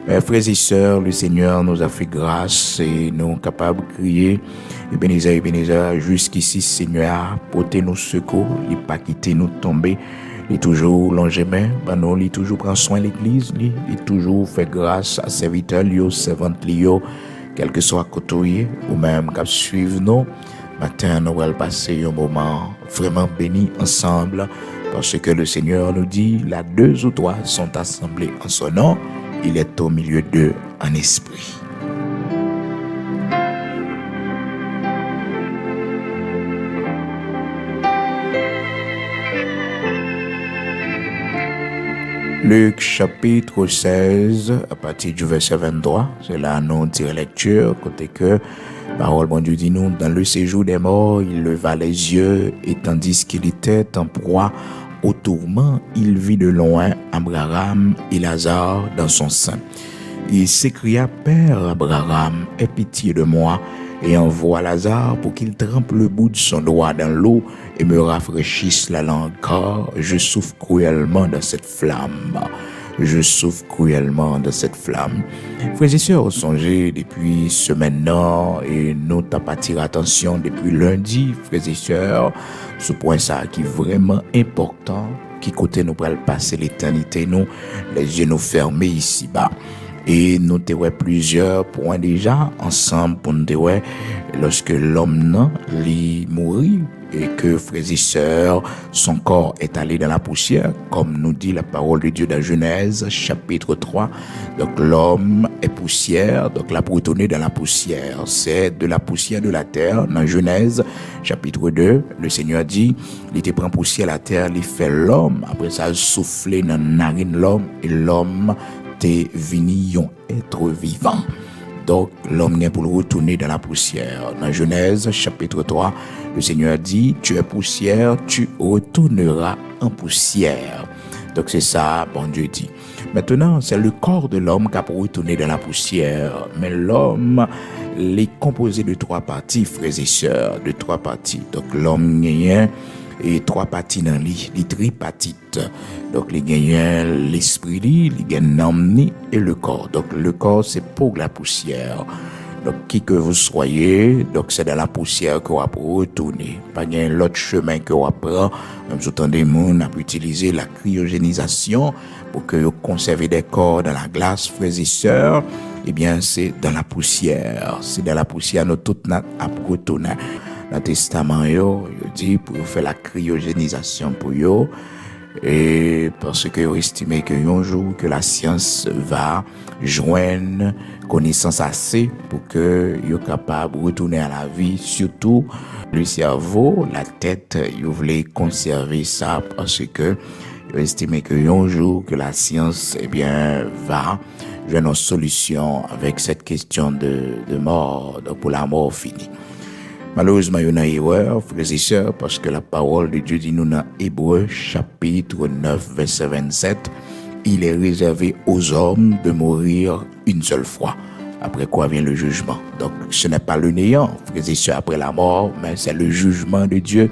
Mes frères et sœurs, le Seigneur nous a fait grâce et nous sommes capables de crier Ebenezer, jusqu'ici, Seigneur, portez nos secours, il pas quitter nous tomber, il toujours longement, il toujours prend soin de l'église, il toujours fait grâce à serviteurs, servantes, quel que soit côté ou même qu'à suivre nous. Matin, nous allons passer un moment vraiment béni ensemble parce que le Seigneur nous dit, là 2 ou 3 sont assemblés en son nom, il est au milieu d'eux en esprit. Luc chapitre 16, à partir du verset 23, c'est là nous tire lecture, côté que parole bon Dieu dit nous, dans le séjour des morts, il leva les yeux et tandis qu'il était en proie au tourment, il vit de loin Abraham et Lazare dans son sein. Il s'écria, Père Abraham, aie pitié de moi et envoie Lazare pour qu'il trempe le bout de son doigt dans l'eau et me rafraîchisse la langue, car je souffre cruellement dans cette flamme. Je souffre cruellement de cette flamme. Frères et sœurs, songez depuis ce maintenant et nous t'avons attiré attention depuis lundi, frères et sœurs, ce point ça qui est vraiment important, qui côté nous pourrait passer l'éternité, nous, les yeux nous fermés ici-bas. Et nous avons plusieurs points déjà ensemble pour nous dire lorsque l'homme mourit et que frères et sœurs, son corps est allé dans la poussière, comme nous dit la parole de Dieu dans Genèse chapitre 3. Donc l'homme est poussière, donc la pour retourner dans la poussière, c'est de la poussière de la terre. Dans Genèse chapitre 2, le Seigneur dit, il te prend poussière la terre, il fait l'homme, après ça il souffle dans la narine l'homme et l'homme t'es venu un être vivant. Donc, l'homme est pour le retourner dans la poussière. Dans Genèse, chapitre 3, le Seigneur dit, tu es poussière, tu retourneras en poussière. Donc, c'est ça, bon Dieu dit. Maintenant, c'est le corps de l'homme qui a pour retourner dans la poussière. Mais l'homme, il est composé de 3 parties, frères et sœurs, de 3 parties. Donc, l'homme est et 3 parties dans les tripartites. Donc, les gagnants, l'esprit, les gagnants et le corps. Donc, le corps, c'est pour la poussière. Donc, qui que vous soyez, donc c'est dans la poussière que vous allez retourner. Pas bien l'autre chemin que vous prendre. Même si vous entendez, on a utilisé la cryogénisation pour que vous conservez des corps dans la glace, frères et sœurs. Eh bien, c'est dans la poussière. C'est dans la poussière, nous tout à retourner. Dans le testament, il dit pour faire la cryogénisation pour eux. Et parce que vous estimez que un jour que la science va joindre connaissance assez pour que vous soyez capable de retourner à la vie, surtout le cerveau, la tête, vous voulez conserver ça parce que vous estimez que un jour que la science va joindre une solution avec cette question de mort, donc pour la mort finie. Malheureusement, il y a une erreur, frères et sœurs, parce que la parole de Dieu dit nous dans Hébreux, chapitre 9, verset 27, il est réservé aux hommes de mourir une seule fois. Après quoi vient le jugement. Donc, ce n'est pas le néant, frères et sœurs, après la mort, mais c'est le jugement de Dieu.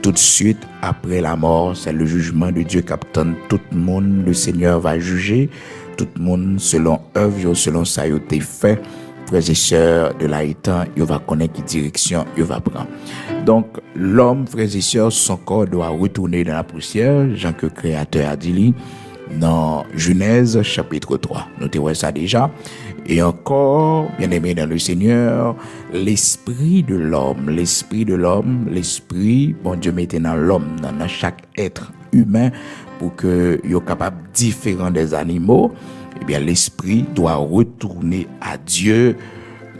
Tout de suite, après la mort, c'est le jugement de Dieu qu'attend tout le monde. Le Seigneur va juger tout le monde selon œuvre, selon ça, il a été fait. Frères et sœurs de l'Aïtan, il va connaître quelle direction il va prendre. Donc, l'homme, frères et sœurs, son corps doit retourner dans la poussière, Jean que le Créateur a dit dans Genèse chapitre 3. Notez ça déjà. Et encore, bien aimé dans le Seigneur, l'esprit, bon Dieu mettait dans l'homme, dans chaque être humain, pour que il soit capable différent des animaux. Eh bien, l'esprit doit retourner à Dieu.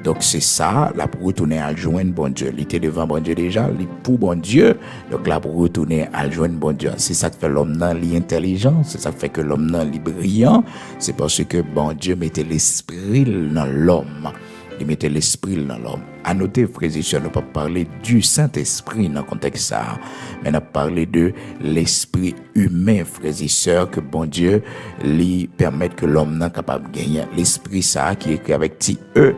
Donc, c'est ça, là, pour retourner à joindre bon Dieu. Il était devant bon Dieu déjà, il pour bon Dieu. Donc, là, pour retourner à joindre bon Dieu. C'est ça qui fait l'homme dans l'intelligent, c'est ça qui fait que l'homme dans est brillant. C'est parce que bon Dieu mettait l'esprit dans l'homme. Il mettait l'esprit dans l'homme. À noter, frères et sœurs, ne pas parler du Saint-Esprit dans le contexte ça, mais on a parlé de l'esprit humain, frères et sœurs, que bon Dieu lui permette que l'homme n'est capable de gagner. L'esprit ça, qui est écrit avec petit E,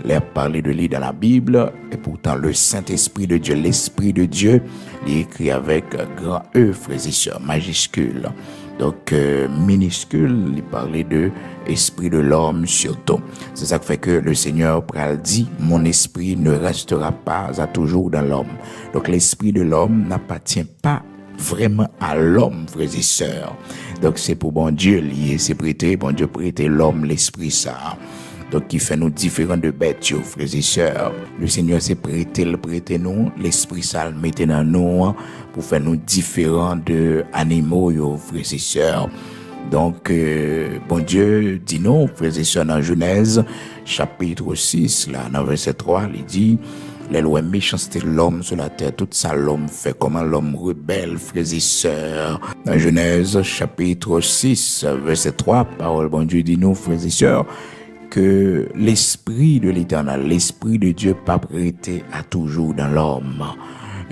il a parlé de lui dans la Bible, et pourtant le Saint-Esprit de Dieu, l'Esprit de Dieu, il est écrit avec grand E, frères et sœurs, majuscule. Donc, minuscule, il parlait de esprit de l'homme surtout. C'est ça qui fait que le Seigneur pral dit, mon esprit ne restera pas à toujours dans l'homme. Donc l'esprit de l'homme n'appartient pas vraiment à l'homme, frères et sœurs. Donc c'est pour bon Dieu lié, c'est prêter, bon Dieu prêter l'homme, l'esprit ça. Donc qui fait nous différents de bêtes, frères et sœurs. Le Seigneur s'est prêté nous, l'esprit ça le mettait dans nous pour faire nous différents de animaux, frères et sœurs. Donc, bon Dieu dit non, frères et sœurs, dans Genèse, chapitre 6, là, dans verset 3, il dit, les lois méchanceté de l'homme sur la terre, tout ça l'homme fait, comment l'homme rebelle, frères et sœurs. Dans Genèse, chapitre 6, verset 3, parole, bon Dieu dit non, frères et sœurs, que l'esprit de l'Éternel, l'esprit de Dieu pas prêté à toujours dans l'homme.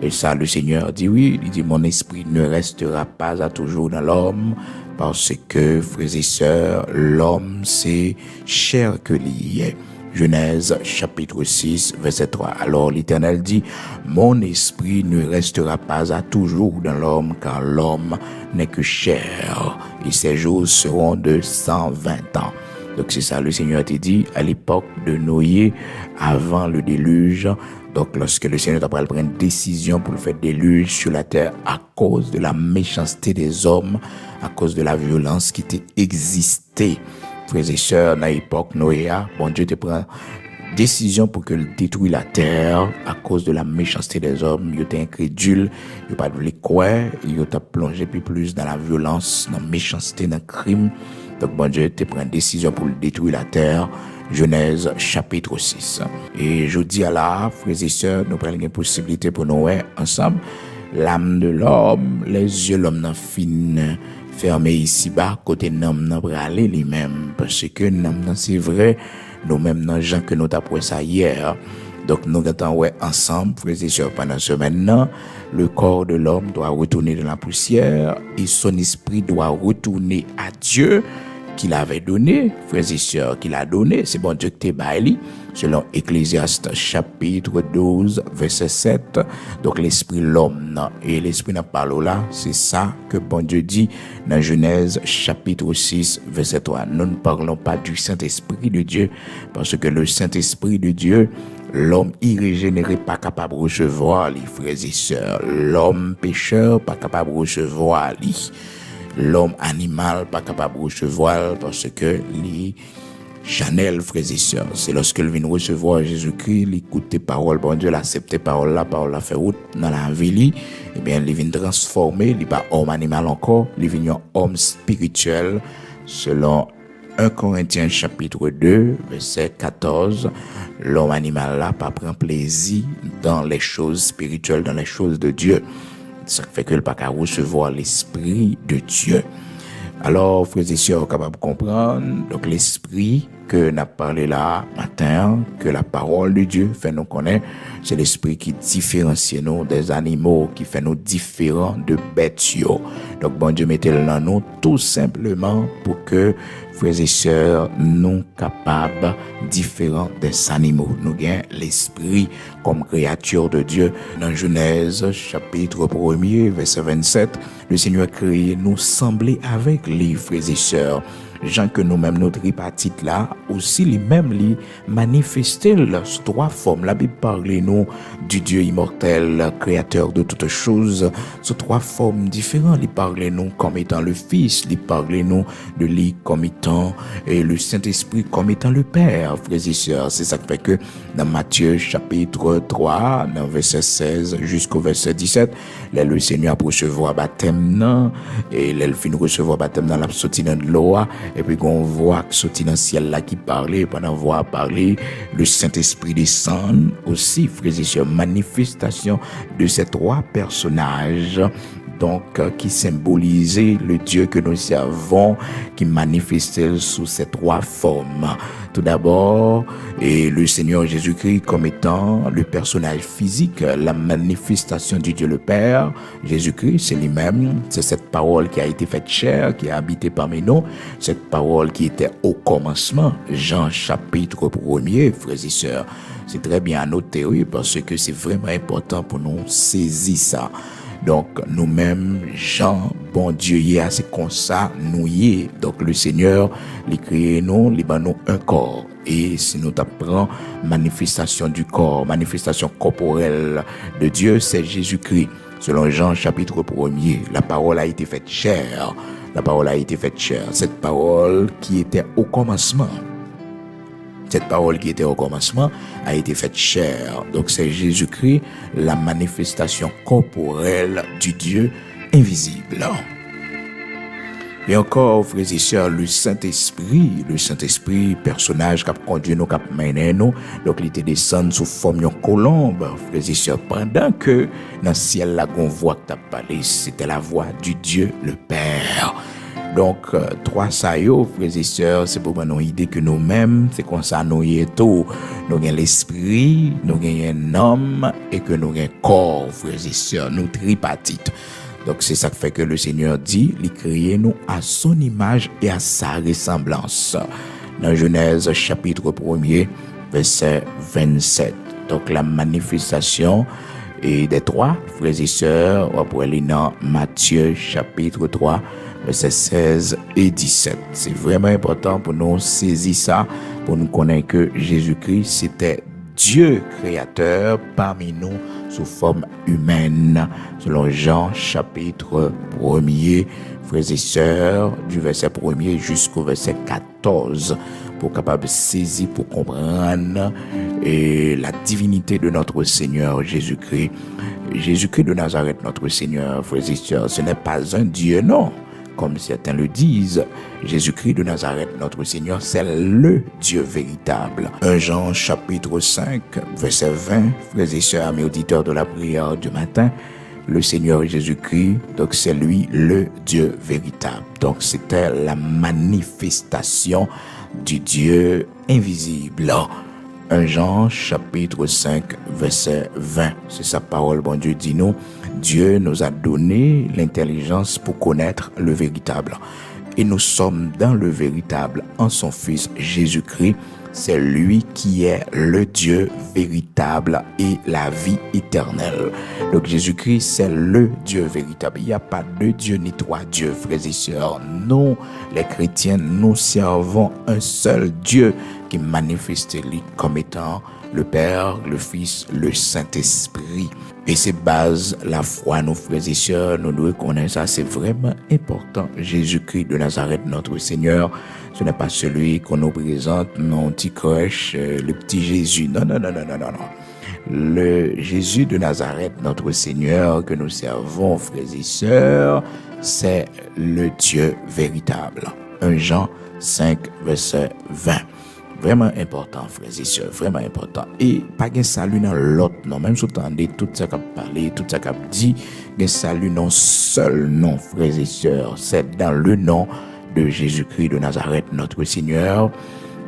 Et ça, le Seigneur dit oui, il dit mon esprit ne restera pas à toujours dans l'homme, parce que, frères et sœurs, l'homme c'est chair que lié. Genèse chapitre 6, verset 3. Alors l'Éternel dit, mon esprit ne restera pas à toujours dans l'homme, car l'homme n'est que chair, et ses jours seront de 120 ans. Donc c'est ça, le Seigneur t'a dit à l'époque de Noé, avant le déluge. Donc lorsque le Seigneur t'a pris une décision pour le faire déluge sur la terre à cause de la méchanceté des hommes, à cause de la violence qui était existée, frères et sœurs, dans l'époque Noé, bon Dieu te prend décision pour que détruit la terre à cause de la méchanceté des hommes. Ils étaient incrédules, ils n'ont pas voulu croire, ils ont plongé plus dans la violence, dans la méchanceté, dans le crime. Donc, bon Dieu te prend décision pour détruire la terre. Genèse chapitre 6. Et je dis à la frères et sœurs, nous prenons une possibilité pour nous ensemble. L'âme de l'homme, les yeux de l'homme fin fermés ici-bas, côté l'homme n'a pas aller lui-même. Parce que l'homme, c'est vrai, nous-mêmes, dans gens que nous avons ça hier. Donc, nous attendons ensemble, frères et sœurs, pendant ce maintenant, le corps de l'homme doit retourner dans la poussière et son esprit doit retourner à Dieu qu'il avait donné, frères et sœurs, qu'il a donné. C'est bon Dieu que t'es baili, selon Ecclésiaste chapitre 12, verset 7. Donc, l'esprit l'homme, et l'esprit n'a pas là, c'est ça que bon Dieu dit dans Genèse chapitre 6, verset 3. Nous ne parlons pas du Saint-Esprit de Dieu, parce que le Saint-Esprit de Dieu, l'homme irrégénéré pas capable de recevoir les frères et sœurs. L'homme pécheur pas capable de recevoir les. L'homme animal pas capable de recevoir parce que les Chanel, frères et sœurs, c'est lorsque il vient recevoir Jésus-Christ, il écoute les paroles, bon Dieu, l'accepte parole la fait route dans la vie, et bien, il vient transformer, il n'est pas homme animal encore, il vient homme spirituel, selon 1 Corinthiens chapitre 2, verset 14, l'homme animal là pas prend plaisir dans les choses spirituelles, dans les choses de Dieu. Ça fait que le pas qu'à recevoir l'esprit de Dieu. Alors, frères et sœurs, capables de comprendre, donc l'esprit que n'a parlé là matin, que la parole de Dieu fait nous connaître, c'est l'esprit qui différencie nous des animaux, qui fait nous différents de bêtes. Donc, bon Dieu mettez-le dans nous tout simplement pour que, frères et sœurs, nous capables différents des animaux. Nous gagnons l'esprit comme créature de Dieu. Dans Genèse, chapitre 1er, verset 27, le Seigneur créé nous sembler avec les frères et sœurs. Gens que nous-mêmes, notre tripartite là, aussi les mêmes les manifester sous trois formes. La Bible parle nous du Dieu immortel, créateur de toutes choses, sous trois formes différentes. Il parle nous comme étant le Fils, il parle nous de lui comme étant et le Saint-Esprit comme étant le Père, frères et sœurs. C'est ça qui fait que dans Matthieu chapitre 3, dans verset 16 jusqu'au verset 17, là, le Seigneur a recevoir baptême non, et là, il finit recevoir baptême dans la sortie de l'eau. Et puis qu'on voit que sorti dans le ciel là qui parlait, pendant voir parler, le Saint-Esprit descend aussi, frères et sœurs, manifestation de ces trois personnages. Donc, qui symbolisait le Dieu que nous servons, qui manifestait sous ces trois formes. Tout d'abord, et le Seigneur Jésus-Christ comme étant le personnage physique, la manifestation du Dieu le Père. Jésus-Christ, c'est lui-même, c'est cette parole qui a été faite chair, qui a habité parmi nous, cette parole qui était au commencement, Jean chapitre 1er, frères et sœurs. C'est très bien à noter, oui, parce que c'est vraiment important pour nous saisir ça. Donc, nous-mêmes, Jean, bon Dieu, c'est comme ça, nous y est. Donc, le Seigneur, il crée nous, il nous un corps. Et si nous apprenons manifestation du corps, manifestation corporelle de Dieu, c'est Jésus-Christ. Selon Jean chapitre 1er, la parole a été faite chair. La parole a été faite chair. Cette parole qui était au commencement. Cette parole qui était au commencement a été faite chair. Donc c'est Jésus-Christ, la manifestation corporelle du Dieu invisible. Et encore, frères et sœurs, le Saint-Esprit, personnage qui a conduit nous, qui a mené nous, donc il était descendu sous forme de colombe, frères et sœurs, pendant que dans le ciel, la voix que tu as parlé, c'était la voix du Dieu le Père. Donc, trois saillots, frères et sœurs, c'est pour nous idée que nous-mêmes, c'est comme ça, nous y est tout. Nous avons l'esprit, nous avons un homme, et que nous avons un corps, frères et sœurs, nous tripartites. Donc, c'est ça qui fait que le Seigneur dit, il crée nous à son image et à sa ressemblance. Dans Genèse chapitre 1er, verset 27. Donc, la manifestation et des trois, frères et sœurs, on pourrait lire dans Matthieu chapitre 3, versets 16 et 17. C'est vraiment important pour nous saisir ça, pour nous connaître que Jésus-Christ, c'était Dieu créateur parmi nous sous forme humaine, selon Jean chapitre 1er, frères et sœurs, du verset 1er jusqu'au verset 14, pour capable saisir, pour comprendre la divinité de notre Seigneur Jésus-Christ. Jésus-Christ de Nazareth, notre Seigneur, frères et sœurs, ce n'est pas un Dieu, non. Comme certains le disent, Jésus-Christ de Nazareth, notre Seigneur, c'est le Dieu véritable. 1 Jean chapitre 5, verset 20, frères et sœurs, amis auditeurs de la prière du matin, le Seigneur Jésus-Christ, donc c'est lui le Dieu véritable. Donc c'était la manifestation du Dieu invisible. 1 Jean chapitre 5, verset 20. C'est sa parole, bon Dieu dit nous. Dieu nous a donné l'intelligence pour connaître le véritable. Et nous sommes dans le véritable en son Fils Jésus-Christ. C'est lui qui est le Dieu véritable et la vie éternelle. Donc Jésus-Christ, c'est le Dieu véritable. Il n'y a pas deux dieux ni trois dieux, frères et sœurs. Nous, les chrétiens, nous servons un seul Dieu qui manifeste lui comme étant le Père, le Fils, le Saint-Esprit. Et c'est base la foi, nos frères et sœurs, nous devons connaître ça, c'est vraiment important. Jésus-Christ de Nazareth, notre Seigneur, ce n'est pas celui qu'on nous présente, non, petit crèche, le petit Jésus. Non. Le Jésus de Nazareth, notre Seigneur, que nous servons, frères et sœurs, c'est le Dieu véritable. 1 Jean 5, verset 20. Vraiment important, frères et sœurs, vraiment important. Et pas de salut dans l'autre, non. Même si vous entendez tout ça qu'a parlé, tout ça qu'a dit, de salut non seul, non, frères et sœurs. C'est dans le nom de Jésus-Christ de Nazareth, notre Seigneur.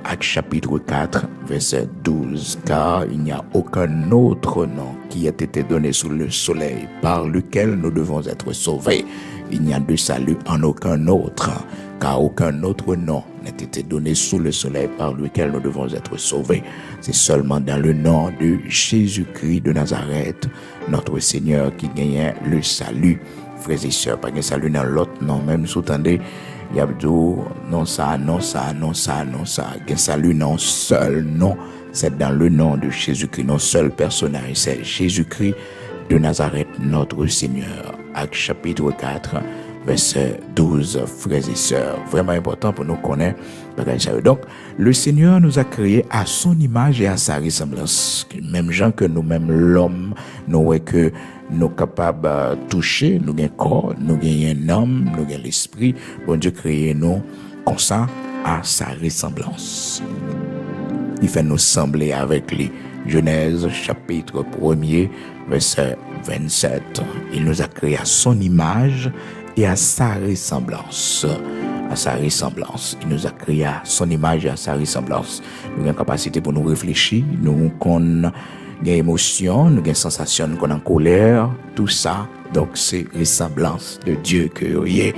Actes chapitre 4, verset 12. Car il n'y a aucun autre nom qui ait été donné sous le soleil par lequel nous devons être sauvés. Il n'y a de salut en aucun autre, car aucun autre nom n'a été donné sous le soleil par lequel nous devons être sauvés. C'est seulement dans le nom de Jésus-Christ de Nazareth, notre Seigneur, qui gagne le salut. Frères et sœurs, pas de salut dans l'autre nom, même si vous entendez, il y a non ça, gagne salut non seul nom, c'est dans le nom de Jésus-Christ, non seul personnage, c'est Jésus-Christ de Nazareth, notre Seigneur. Actes chapitre 4, verset 12, frères et sœurs. Vraiment important pour nous connaître. Donc, le Seigneur nous a créés à son image et à sa ressemblance. Même gens que nous-mêmes, l'homme, nous que nous capables de toucher, nous avons un corps, nous avons un homme, nous avons l'esprit. Bon Dieu créé nous comme ça à sa ressemblance. Il fait nous sembler avec lui. Genèse chapitre 1er, verset 27. Il nous a créés à son image et à sa ressemblance. À sa ressemblance. Il nous a créés à son image et à sa ressemblance. Nous avons une capacité pour nous réfléchir, nous avons des émotions, nous avons des sensations, nous avons en colère, tout ça. Donc c'est ressemblance de Dieu que vous voyez.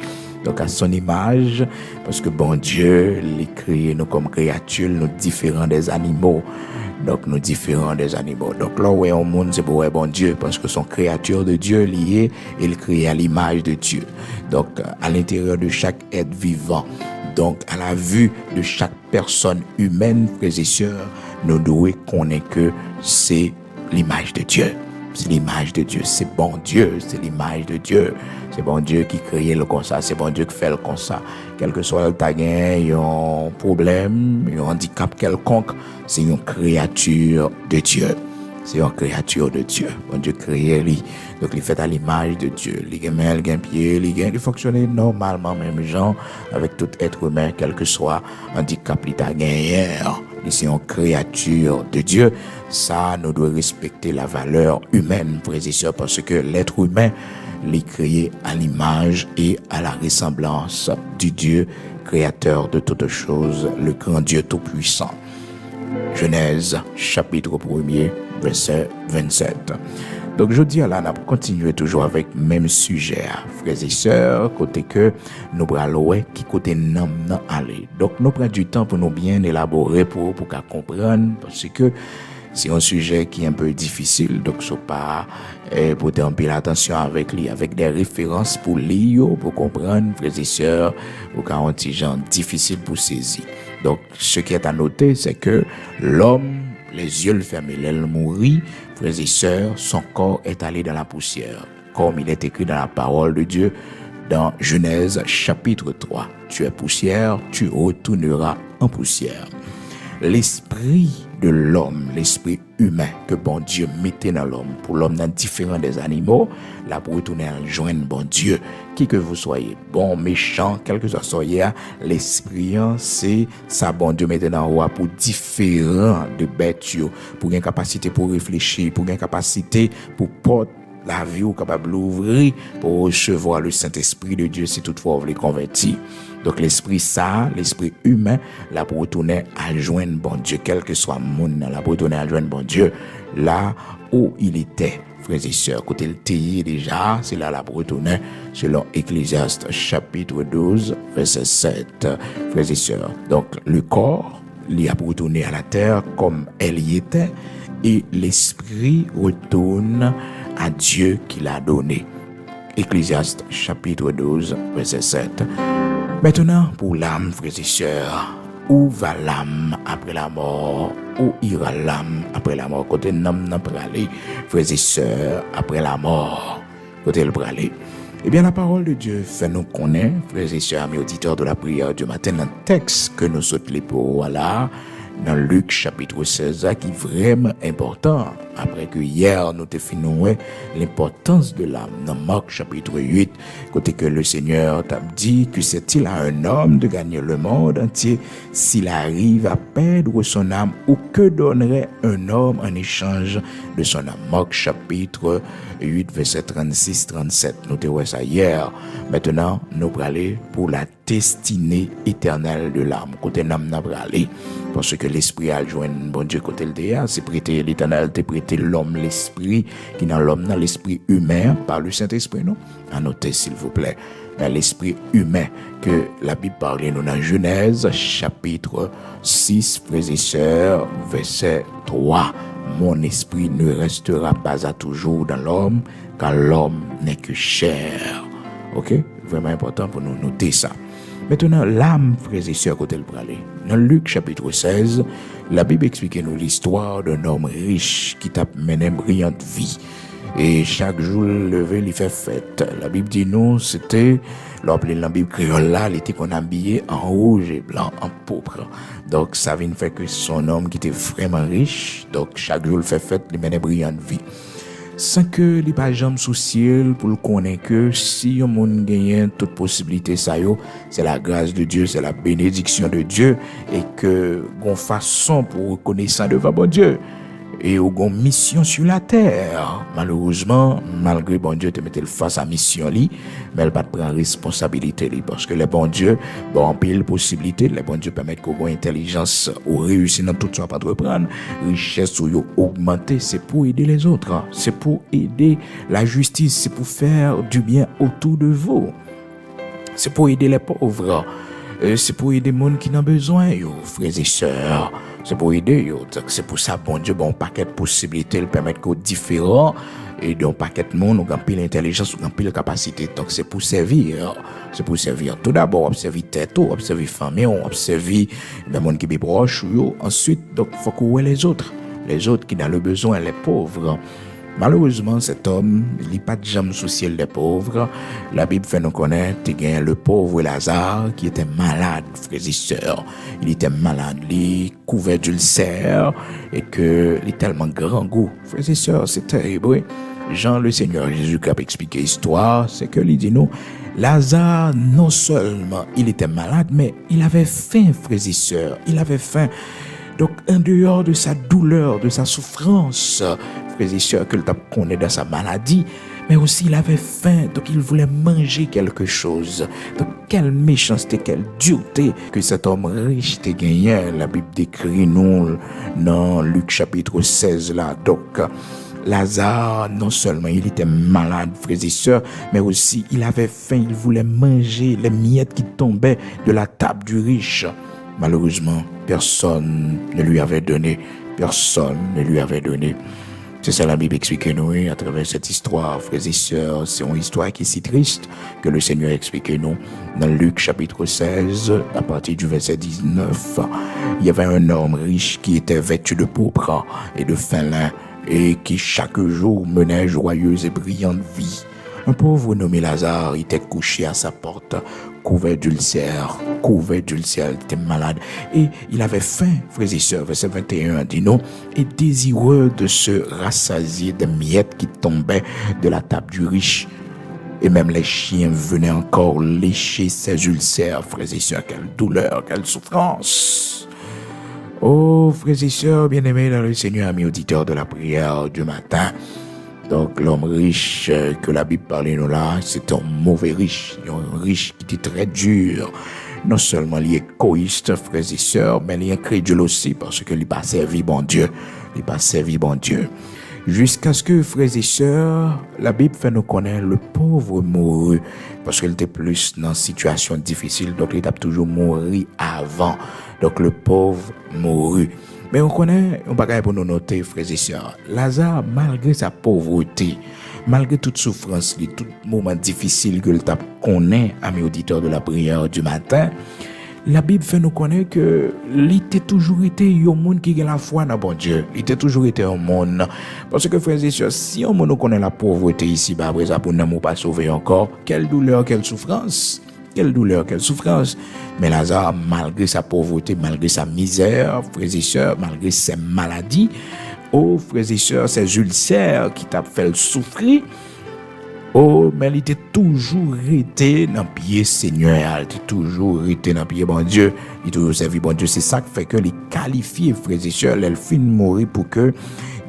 Donc à son image, parce que bon Dieu, il créé nous comme créatures, nous différents des animaux. Donc nous différents des animaux. Donc là où est au monde, c'est pour bon Dieu, parce que son créature de Dieu lié, il créé à l'image de Dieu. Donc à l'intérieur de chaque être vivant, donc à la vue de chaque personne humaine, frères et sœurs, nous devons connaître que c'est l'image de Dieu. C'est l'image de Dieu, c'est bon Dieu, c'est l'image de Dieu. C'est bon Dieu qui crée le comme ça, c'est bon Dieu qui fait le comme ça. Quel que soit le taguin, un problème, un handicap quelconque, c'est une créature de Dieu. C'est une créature de Dieu. Bon Dieu créé lui. Donc il fait à l'image de Dieu. Il a main, il a pied, il fonctionne normalement, même gens, avec tout être humain, quel que soit handicap, il a gagné. C'est une créature de Dieu. Ça, nous devons respecter la valeur humaine, frères et sœurs, parce que l'être humain est créé à l'image et à la ressemblance du Dieu, créateur de toutes choses, le grand Dieu tout-puissant. Genèse, chapitre 1er, verset 27. Donc, je dis là, on a continué toujours avec le même sujet, frères et sœurs, côté que nous prenons qui côté nous aller. Donc, nous prenons du temps pour nous bien élaborer pour comprendre, parce que c'est un sujet qui est un peu difficile, donc il ne faut pas porter un peu l'attention avec lui, avec des références pour lire, pour comprendre, frères et sœurs, pour qu'il y ait un petit genre difficile pour saisir. Donc, ce qui est à noter, c'est que l'homme, les yeux fermés, l'aile mourit, frères et sœurs, son corps est allé dans la poussière, comme il est écrit dans la parole de Dieu, dans Genèse chapitre 3. Tu es poussière, tu retourneras en poussière. L'esprit de l'homme, l'esprit humain que bon Dieu mettait dans l'homme, pour l'homme dans différents des animaux, là pour retourner à joindre bon Dieu, qui que vous soyez, bon, méchant, quel que soit soyez, l'esprit, c'est ça bon Dieu mettait dans roi pour différents de bêtes, pour une capacité pour réfléchir, pour une capacité pour porter la vie ou capable d'ouvrir pour recevoir le Saint-Esprit de Dieu si toutefois vous les convertis. Donc l'esprit ça, l'esprit humain, là pour retourner à joindre bon Dieu, quel que soit le monde, là pour retourner à joindre bon Dieu, là où il était, frères et sœurs, côté le pays déjà, c'est là pour retourner selon Ecclésiaste chapitre 12, verset 7, frères et sœurs. Donc le corps, il a pour retourner à la terre comme elle y était, et l'esprit retourne à Dieu qui l'a donné. Ecclésiaste chapitre 12, verset 7. Maintenant, pour l'âme, frères et sœurs, où va l'âme après la mort? Où ira l'âme après la mort? Côté l'âme n'a pas aller, frères et sœurs, après la mort. Côté le aller. Eh bien, la parole de Dieu fait nous connaître, frères et sœurs, amis auditeurs de la prière du matin, un texte que nous sautons les pour voilà. Dans Luc chapitre 16, qui est vraiment important. Après que hier, nous te finissons l'importance de l'âme. Dans Marc chapitre 8, côté que le Seigneur t'a dit que c'est-il à un homme de gagner le monde entier s'il arrive à perdre son âme, ou que donnerait un homme en échange de son âme. Marc chapitre 8, verset 36-37. Nous te voyons ça hier. Maintenant, nous allons aller pour la destinée éternelle de l'âme. Côté l'âme, nous allons aller. Parce que l'esprit a joint bon Dieu côté le déa, c'est prêter l'éternel, c'est prêter l'homme, l'esprit, qui dans l'homme, dans l'esprit humain, par le Saint-Esprit, non? Annotez, s'il vous plaît. Dans l'esprit humain, que la Bible parle, nous dans Genèse, chapitre 6, frères et sœurs, verset 3. Mon esprit ne restera pas à toujours dans l'homme, car l'homme n'est que chair. Ok? Vraiment important pour nous noter ça. Maintenant, l'âme, frères et sœurs, côté le pralé. Dans Luc chapitre 16, la Bible explique nous l'histoire d'un homme riche qui t'a mené une brillante vie. Et chaque jour, levé, il fait fête. La Bible dit nous, c'était, l'appelé la Bible créole là, il était qu'on habillé en rouge et blanc, en pourpre. Donc, ça vient faire que son homme qui était vraiment riche, donc chaque jour, il fait fête, il mène une brillante vie. Sans que les pas jamais soucier pour le connaître que si on monde gagne toute possibilité ça yo, c'est la grâce de Dieu, c'est la bénédiction de Dieu et que gon façon pour reconnaître devant bon Dieu et ou gon mission sur la terre. Malheureusement, malgré bon Dieu te mette face à mission li, mais elle pas prendre responsabilité li parce que le bon Dieu bon pile possibilité, le bon Dieu permet qu'on ait intelligence ou réussir dans tout ça pas reprendre, richesse ou yo augmenter, c'est pour aider les autres, hein. C'est pour aider la justice, c'est pour faire du bien autour de vous. C'est pour aider les pauvres. C'est pour aider les gens qui ont besoin, frères et sœurs. C'est pour aider. Donc, c'est pour ça, bon Dieu, bon paquet de possibilités, le permettre qu'aux différents, et donc paquet de monde, on a pile l'intelligence, on a pile la capacité. Donc, c'est pour servir. C'est pour servir. Tout d'abord, observer tête, observer famille, observer les gens qui sont proches. Ensuite, donc, il faut qu'on voit les autres qui ont le besoin, les pauvres. Malheureusement, cet homme, il n'est pas de jamais soucié des pauvres. La Bible fait nous connaître qu'il le pauvre Lazare qui était malade, frères et sœurs. Il était malade, il couvert d'ulcère et que il est tellement grand goût. Frères et sœurs, c'est terrible. Oui. Jean, le Seigneur Jésus, qui a expliqué l'histoire, c'est que il dit nous, Lazare, non seulement il était malade, mais il avait faim, frères et sœurs. Il avait faim. Donc, en dehors de sa douleur, de sa souffrance, frères et sœurs, que le tape connaît dans sa maladie, mais aussi il avait faim, donc il voulait manger quelque chose. Donc, quelle méchanceté, quelle dureté que cet homme riche t'a gagné. La Bible décrit nous dans Luc chapitre 16 là. Donc, Lazare, non seulement il était malade, frères et sœurs, mais aussi il avait faim, il voulait manger les miettes qui tombaient de la table du riche. Malheureusement, personne ne lui avait donné. Personne ne lui avait donné. C'est ça la Bible explique nous à travers cette histoire, frères et sœurs. C'est une histoire qui est si triste que le Seigneur explique nous. Dans Luc chapitre 16, à partir du verset 19, il y avait un homme riche qui était vêtu de pourpre et de fin lin et qui chaque jour menait joyeuse et brillante vie. Un pauvre nommé Lazare était couché à sa porte, couvert d'ulcère, il était malade. Et il avait faim, frères et sœurs, verset 21 dit non, et désireux de se rassasier des miettes qui tombaient de la table du riche. Et même les chiens venaient encore lécher ses ulcères, frères et sœurs, quelle douleur, quelle souffrance. Oh, frères et sœurs, bien-aimés dans le Seigneur, amis auditeurs de la prière du matin, donc l'homme riche que la Bible parlait nous là, c'est un mauvais riche, un riche qui était très dur. Non seulement il est égoïste, frères et sœurs, mais il est incrédule aussi parce qu'il n'a pas servi bon Dieu. Il n'a pas servi bon Dieu. Jusqu'à ce que, frères et sœurs, la Bible fait nous connaître le pauvre mourut parce qu'il était plus dans une situation difficile, donc il a toujours mouru avant. Donc le pauvre mourut. Mais on connaît, on va pour nous noter, frères et sœurs, Lazare, malgré sa pauvreté, malgré toute souffrance, tout moment difficile que le tape connaît, amis auditeurs de la prière du matin, la Bible fait nous connaître que il toujours été un monde qui a la foi dans bon Dieu. Il était toujours été un monde. Parce que, frères et sœurs, si on nous connaît la pauvreté ici, bah, après ça, pour ne pas sauver encore, quelle douleur, quelle souffrance. Quelle douleur, quelle souffrance. Mais Lazare, malgré sa pauvreté, malgré sa misère, frères et sœurs, malgré ses maladies, oh, frères et sœurs, ses ulcères qui t'a fait souffrir, oh, mais il était toujours été dans le pied Seigneur, il était toujours été dans le pied bon Dieu, il a toujours servi bon Dieu. C'est ça qui fait que les qualifiés, frères et sœurs, ils finissent mourir pour que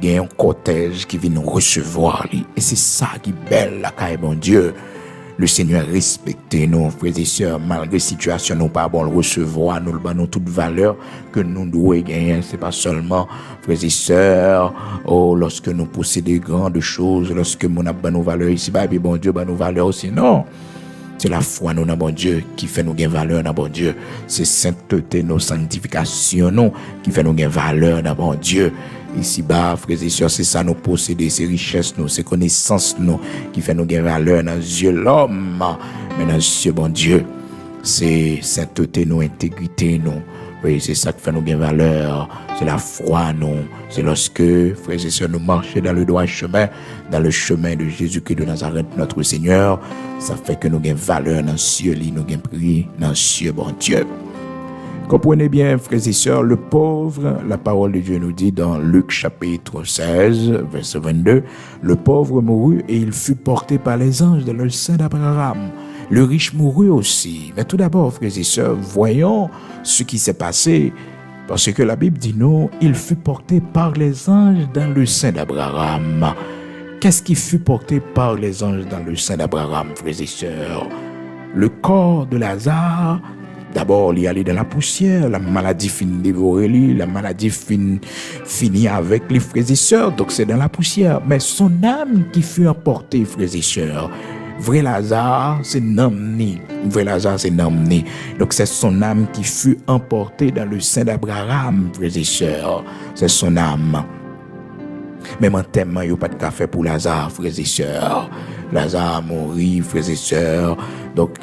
il y ait un cortège qui vienne nous recevoir. Et c'est ça qui est belle, la caille bon Dieu. Le Seigneur respecte nous, frères et sœurs, malgré la situation, nous pas bon le recevoir, nous le donnons toute valeur que nous devons gagner. C'est pas seulement, frères et sœurs, oh, lorsque nous possédons grandes choses, lorsque nous avons nos valeurs ici, bah, puis bon Dieu, bah, nos valeurs aussi. Non. C'est la foi nous dans bon Dieu qui fait nous gagner valeur dans bon Dieu. C'est sainteté, nos sanctifications, nous, qui fait nous gagner valeur dans bon Dieu. Ici-bas, frères et sœurs, c'est ça nous posséder, ces richesses, nous, ces connaissances, nous, qui fait nous gagner valeur dans les yeux de l'homme, mais dans les yeux bon Dieu. C'est sainteté, nous, intégrité, nous. Oui, c'est ça qui fait nous gagner valeur. C'est la foi, nous. C'est lorsque, frères et sœurs, nous marchons dans le droit chemin, dans le chemin de Jésus-Christ de Nazareth, notre Seigneur. Ça fait que nous gagnons valeur dans les cieux, nous gagnons prix dans les cieux, bon Dieu. Comprenez bien, frères et sœurs, le pauvre, la parole de Dieu nous dit dans Luc chapitre 16, verset 22, le pauvre mourut et il fut porté par les anges dans le sein d'Abraham. Le riche mourut aussi. Mais tout d'abord, frères et sœurs, voyons ce qui s'est passé. Parce que la Bible dit nous, il fut porté par les anges dans le sein d'Abraham. Qu'est-ce qui fut porté par les anges dans le sein d'Abraham, frères et sœurs? Le corps de Lazare. D'abord, il y allait dans la poussière, la maladie finit dévorer lui, la maladie finit avec les frères et sœurs, donc c'est dans la poussière. Mais son âme qui fut emportée, frères et sœurs, Vrai Lazare, c'est Namni. Vrai Lazare, c'est Namni. Donc, c'est son âme qui fut emportée dans le sein d'Abraham, frères et sœurs. C'est son âme. Même en termes, il n'y a pas de café pour Lazare, frères et sœurs. Lazare a mouru, frères et sœurs. Donc,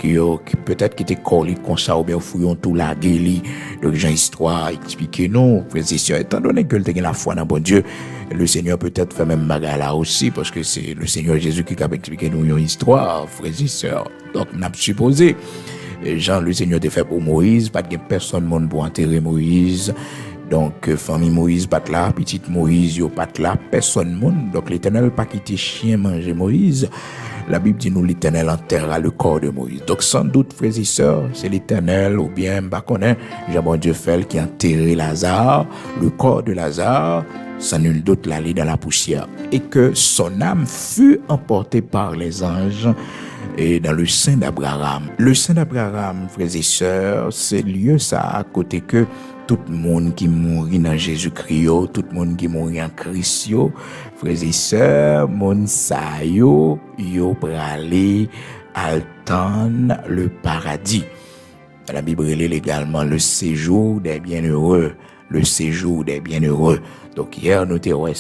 peut-être qu'il était collé comme ça, ou bien fouillons tout la guéli. Donc, j'ai une histoire, expliquez nous, frères et sœurs. Étant donné que le la foi dans bon Dieu, le Seigneur peut-être fait même bagarre là aussi, parce que c'est le Seigneur Jésus qui a expliqué nous une histoire, frères et sœurs. Donc, on a supposé, Jean, le Seigneur était fait pour Moïse, pas de personne monde pour enterrer Moïse. Donc, famille Moïse pas là, petite Moïse yo pas là, personne monde. Donc, l'Éternel pas quitté chien manger Moïse. La Bible dit nous l'Éternel enterra le corps de Moïse. Donc, sans doute, frères et sœurs, c'est l'Éternel ou bien, connaît, Jean Dieu fait qui a enterré Lazare, le corps de Lazare, sans nul doute l'aller dans la poussière. Et que son âme fut emportée par les anges et dans le sein d'Abraham. Le sein d'Abraham, frères et sœurs, c'est lieu ça à côté que tout le monde qui mourit dans Jésus-Christ, tout le monde qui mourit en Christ, frères et sœurs, moun sa yo pralé attendre le paradis. La Bible est également le séjour des bienheureux, le séjour des bienheureux. Donc hier, nous t'avons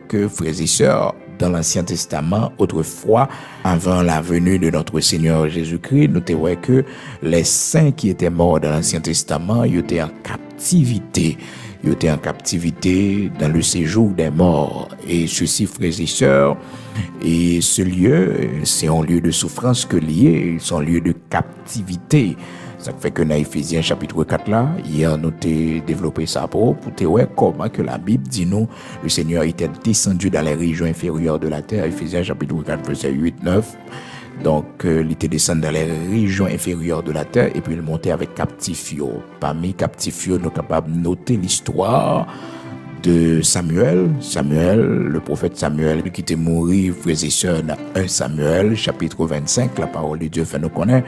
que frères et sœurs, dans l'Ancien Testament, autrefois, avant la venue de notre Seigneur Jésus-Christ, nous t'avons que les saints qui étaient morts dans l'Ancien Testament, ils étaient en captivité. Ils étaient en captivité dans le séjour des morts. Et ceci, frères et sœurs, et ce lieu, c'est un lieu de souffrance que lié, c'est un lieu de captivité. Ça fait que dans Éphésiens chapitre 4 là, hier nous t'ai développé ça pour te voir comment que la Bible dit nous, le Seigneur était descendu dans les régions inférieures de la terre. Éphésiens chapitre 4 verset 8-9. Donc, il était descendu dans les régions inférieures de la terre et puis il montait avec captifio. Parmi captifio, nous sommes capables de noter l'histoire de Samuel, le prophète Samuel, qui était mort, frères et sœurs, dans 1 Samuel, chapitre 25, la parole de Dieu fait nous connaître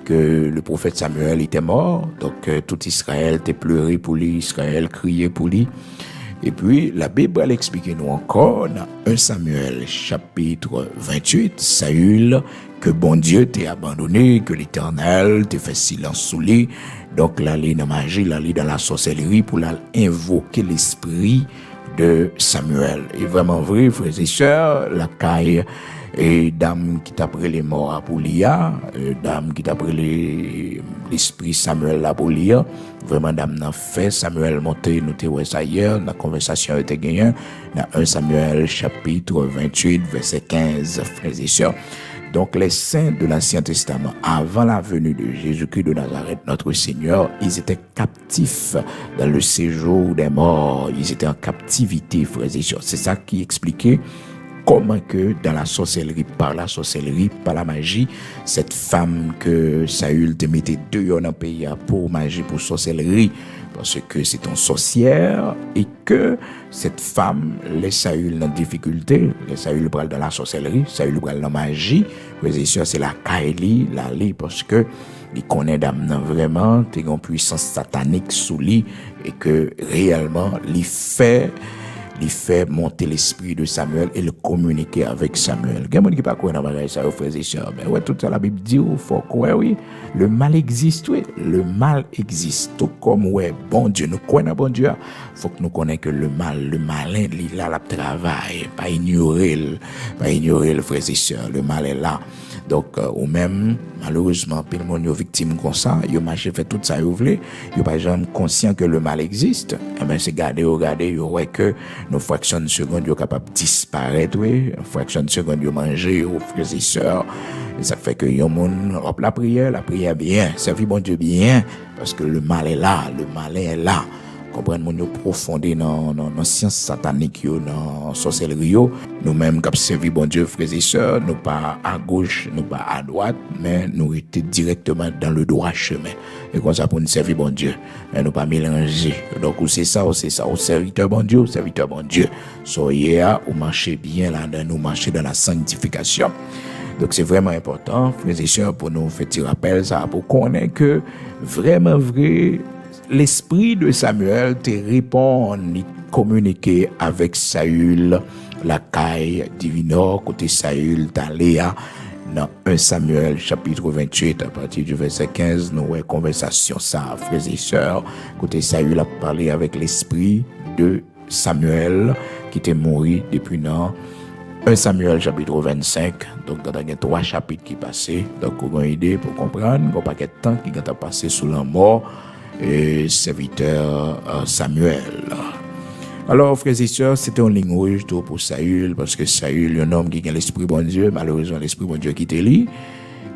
que le prophète Samuel était mort, donc tout Israël était pleuré pour lui, Israël criait pour lui. Et puis, la Bible, elle explique nous encore dans 1 Samuel, chapitre 28, Saül, que bon Dieu t'ait abandonné, que l'Éternel t'ait fait silence sous lui. Donc, là, il est dans la magie, là, il est dans la sorcellerie pour invoquer l'esprit de Samuel. Et vraiment vrai, frères et sœurs, la caille et dame qui t'a pris les morts à Poulia, dame qui t'a pris l'esprit Samuel à Poulia, vraiment dame n'a fait Samuel monter, nous t'es ça hier, la conversation était gagnée, dans 1 Samuel chapitre 28 verset 15, frères et sœurs. Donc les saints de l'Ancien Testament, avant la venue de Jésus-Christ de Nazareth, notre Seigneur, ils étaient captifs dans le séjour des morts, ils étaient en captivité, frères et sœurs. C'est ça qui expliquait comment que dans la sorcellerie, par la magie, cette femme que Saül te mettait dehors dans le pays pour magie, pour sorcellerie, parce que c'est une sorcière, et que cette femme laisse Saül dans la difficulté, laisse Saül prendre dans la sorcellerie, Saül prend dans la magie, c'est la Kaili, parce que il connaît d'âme vraiment, t'es une puissance satanique sous lui, et que réellement, il fait monter l'esprit de Samuel et le communiquer avec Samuel. Il y a des gens qui ne pas dans bagage ça, frères et sœurs. Mais ouais, tout ça, la Bible dit, il faut croire, oui. Le mal existe, oui. Le mal existe. Tout comme, ouais, bon Dieu, nous connaissons bon Dieu. Il faut que nous connaissions que le malin, il est là, le travail. Pas ignorer, frères et sœurs. Le mal est là. Donc, ou même, malheureusement, puis le monde est victime comme ça, il marche fait tout ça, il voulait, il pas jamais conscient que le mal existe. Eh bien, c'est garder, il ouais que nos fractions de seconde, ils sont capables de disparaître, oui. Fraction de seconde, ils manger, aux frères et sœurs. Et ça fait que yon monde, hop, la prière bien, servir bon Dieu bien, parce que le mal est là, le malin est là. Comprendre mon profondé dans science satanique dans sorcellerie nous-mêmes qui servi bon Dieu frères et sœurs nous pas à gauche nous pas à droite mais nous étions directement dans le droit chemin et comme ça pour nous servir bon Dieu et nous pas mélanger donc c'est ça au serviteur bon Dieu soyez ou marchez bien là nous marcher dans la sanctification. Donc c'est vraiment important frères et sœurs pour nous faire un rappel ça pour connaître que vraiment vrai l'esprit de Samuel te répond, communiquer avec Saül, la caille divinor, côté Saül, Taléa, dans 1 Samuel chapitre 28 à partir du verset 15, nous avons conversation ça, frères et sœurs. Côté Saül a parlé avec l'esprit de Samuel qui était mort depuis non 1 Samuel chapitre 25. Donc il y a 3 chapitres qui passaient. Donc on a une idée pour comprendre qu'on paquet de temps qui a passé sous la mort et serviteur Samuel. Alors, frères et sœurs, c'était une ligne rouge pour Saül, parce que Saül, un homme qui a l'esprit bon Dieu, malheureusement, l'esprit bon Dieu qui était lui,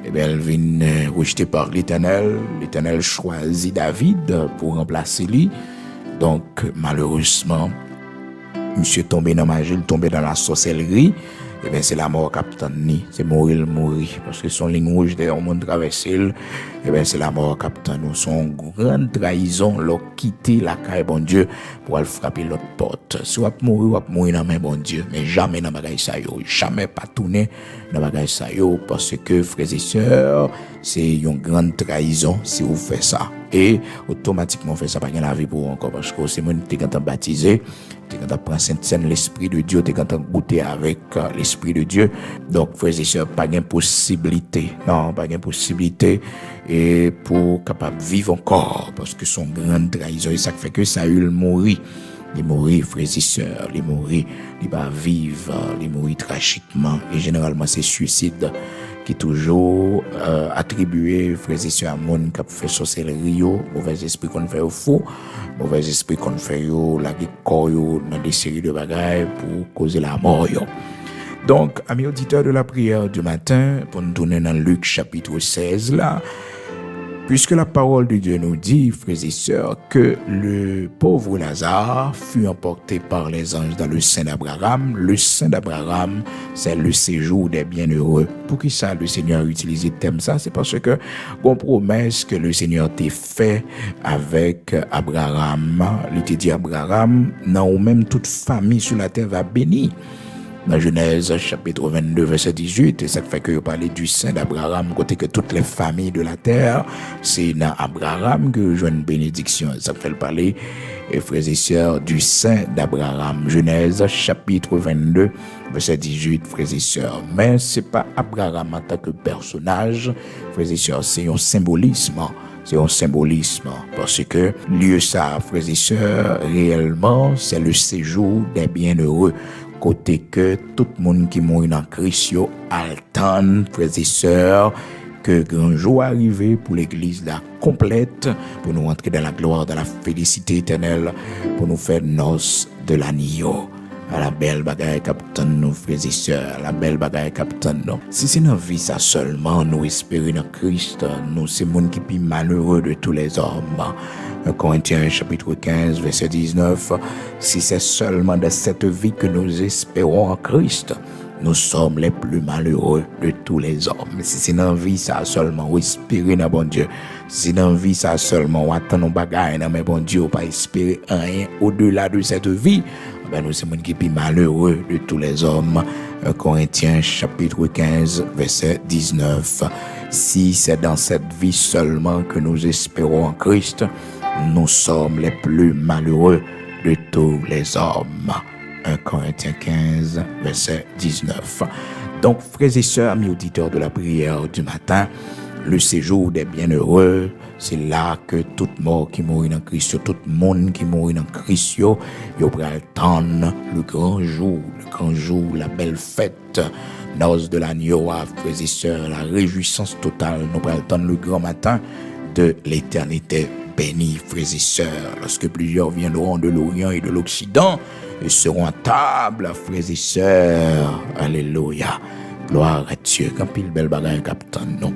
eh bien, elle vient rejetée par l'Éternel. L'Éternel choisit David pour remplacer lui. Donc, malheureusement, monsieur tombé dans la magie, tombé dans la sorcellerie, eh bien, c'est la mort capitaine ni, c'est mourir. Parce que son ligne rouge, d'ailleurs, monde traversé, eh bien, c'est la mort capitaine. Nous son grande trahison, leur quitter la caille, bon Dieu, pour aller frapper l'autre porte. Si vous mourir dans main, bon Dieu, mais jamais dans bagaille ça yo, jamais pas tourner dans bagaille ça yo, parce que, frères et sœurs, c'est une grande trahison si vous faites ça. Et, automatiquement, vous faites ça, pas gain la vie pour encore, parce que c'est moi qui t'es baptisé, t'es quand tu prends Sainte-Seine, l'Esprit de Dieu, t'es quand tu goûté avec l'Esprit de Dieu. Donc, frères et sœurs, pas de possibilité. Non, pas de possibilité. Et pour capable vivre encore, parce que son grande trahison, et ça fait que Saül mourit. Il mourit, frères et sœurs, il mourit, il va vivre, il mourit tragiquement. Et généralement, c'est suicide qui est toujours attribué, frères et sœurs, à monde qui a fait sorcellerie, mauvais esprit qu'on fait au faux, mauvais esprit qu'on fait la corps dans des séries de bagailles pour causer la mort. Donc, amis auditeurs de la prière du matin, pour nous tourner dans Luc chapitre 16 là, puisque la parole de Dieu nous dit, frères et sœurs, que le pauvre Lazare fut emporté par les anges dans le sein d'Abraham. Le sein d'Abraham, c'est le séjour des bienheureux. Pour qui ça, le Seigneur a utilisé le thème ça? C'est parce que, bon promesse que le Seigneur t'a fait avec Abraham. Il t'a dit Abraham, non, ou même toute famille sur la terre va bénir. Dans Genèse chapitre 22 verset 18, et ça fait que je parlais du sein d'Abraham, côté que toutes les familles de la terre, c'est dans Abraham que je vois une bénédiction. Ça fait parler, frères et sœurs, du sein d'Abraham. Genèse chapitre 22 verset 18, frères et sœurs. Mais c'est pas Abraham en tant que personnage, frères et sœurs, c'est un symbolisme. C'est un symbolisme, parce que lieu ça, frères et sœurs, réellement, c'est le séjour des bienheureux. Côté que tout le monde qui mourit dans Christ attend, frères et sœurs, que grand jour arrive pour l'église là complète, pour nous entrer dans la gloire, dans la félicité éternelle, pour nous faire noces de l'agneau. À la belle bagaille capitaine, nos frères et sœurs, à la belle bagaille capitaine, non. Si c'est dans la vie ça seulement, nous espérons dans Christ, nous c'est le monde qui est plus malheureux de tous les hommes. 1 Corinthiens chapitre 15 verset 19, si c'est seulement de cette vie que nous espérons en Christ, nous sommes les plus malheureux de tous les hommes. Si c'est dans la vie ça seulement, espérer dans bon Dieu. Si c'est dans la vie ça seulement, attendre nos bagailles, mais bon Dieu, pas espérer rien au-delà de cette vie, ben nous sommes les plus malheureux de tous les hommes. 1 Corinthiens chapitre 15 verset 19. Si c'est dans cette vie seulement que nous espérons en Christ, nous sommes les plus malheureux de tous les hommes. 1 Corinthiens 15, verset 19. Donc, frères et sœurs, amis auditeurs de la prière du matin, le séjour des bienheureux, c'est là que toute mort qui mourit dans Christ, tout monde qui mourit dans Christ, il pourra attendre le grand jour, la belle fête, noces de l'agneau, frères et sœurs, la réjouissance totale, nous pourrons attendre le grand matin de l'éternité bénie, frères et sœurs, lorsque plusieurs viendront de l'Orient et de l'Occident et seront à table, frères et sœurs. Alléluia. Gloire à Dieu. Quand pile belle bagaille capitaine, non.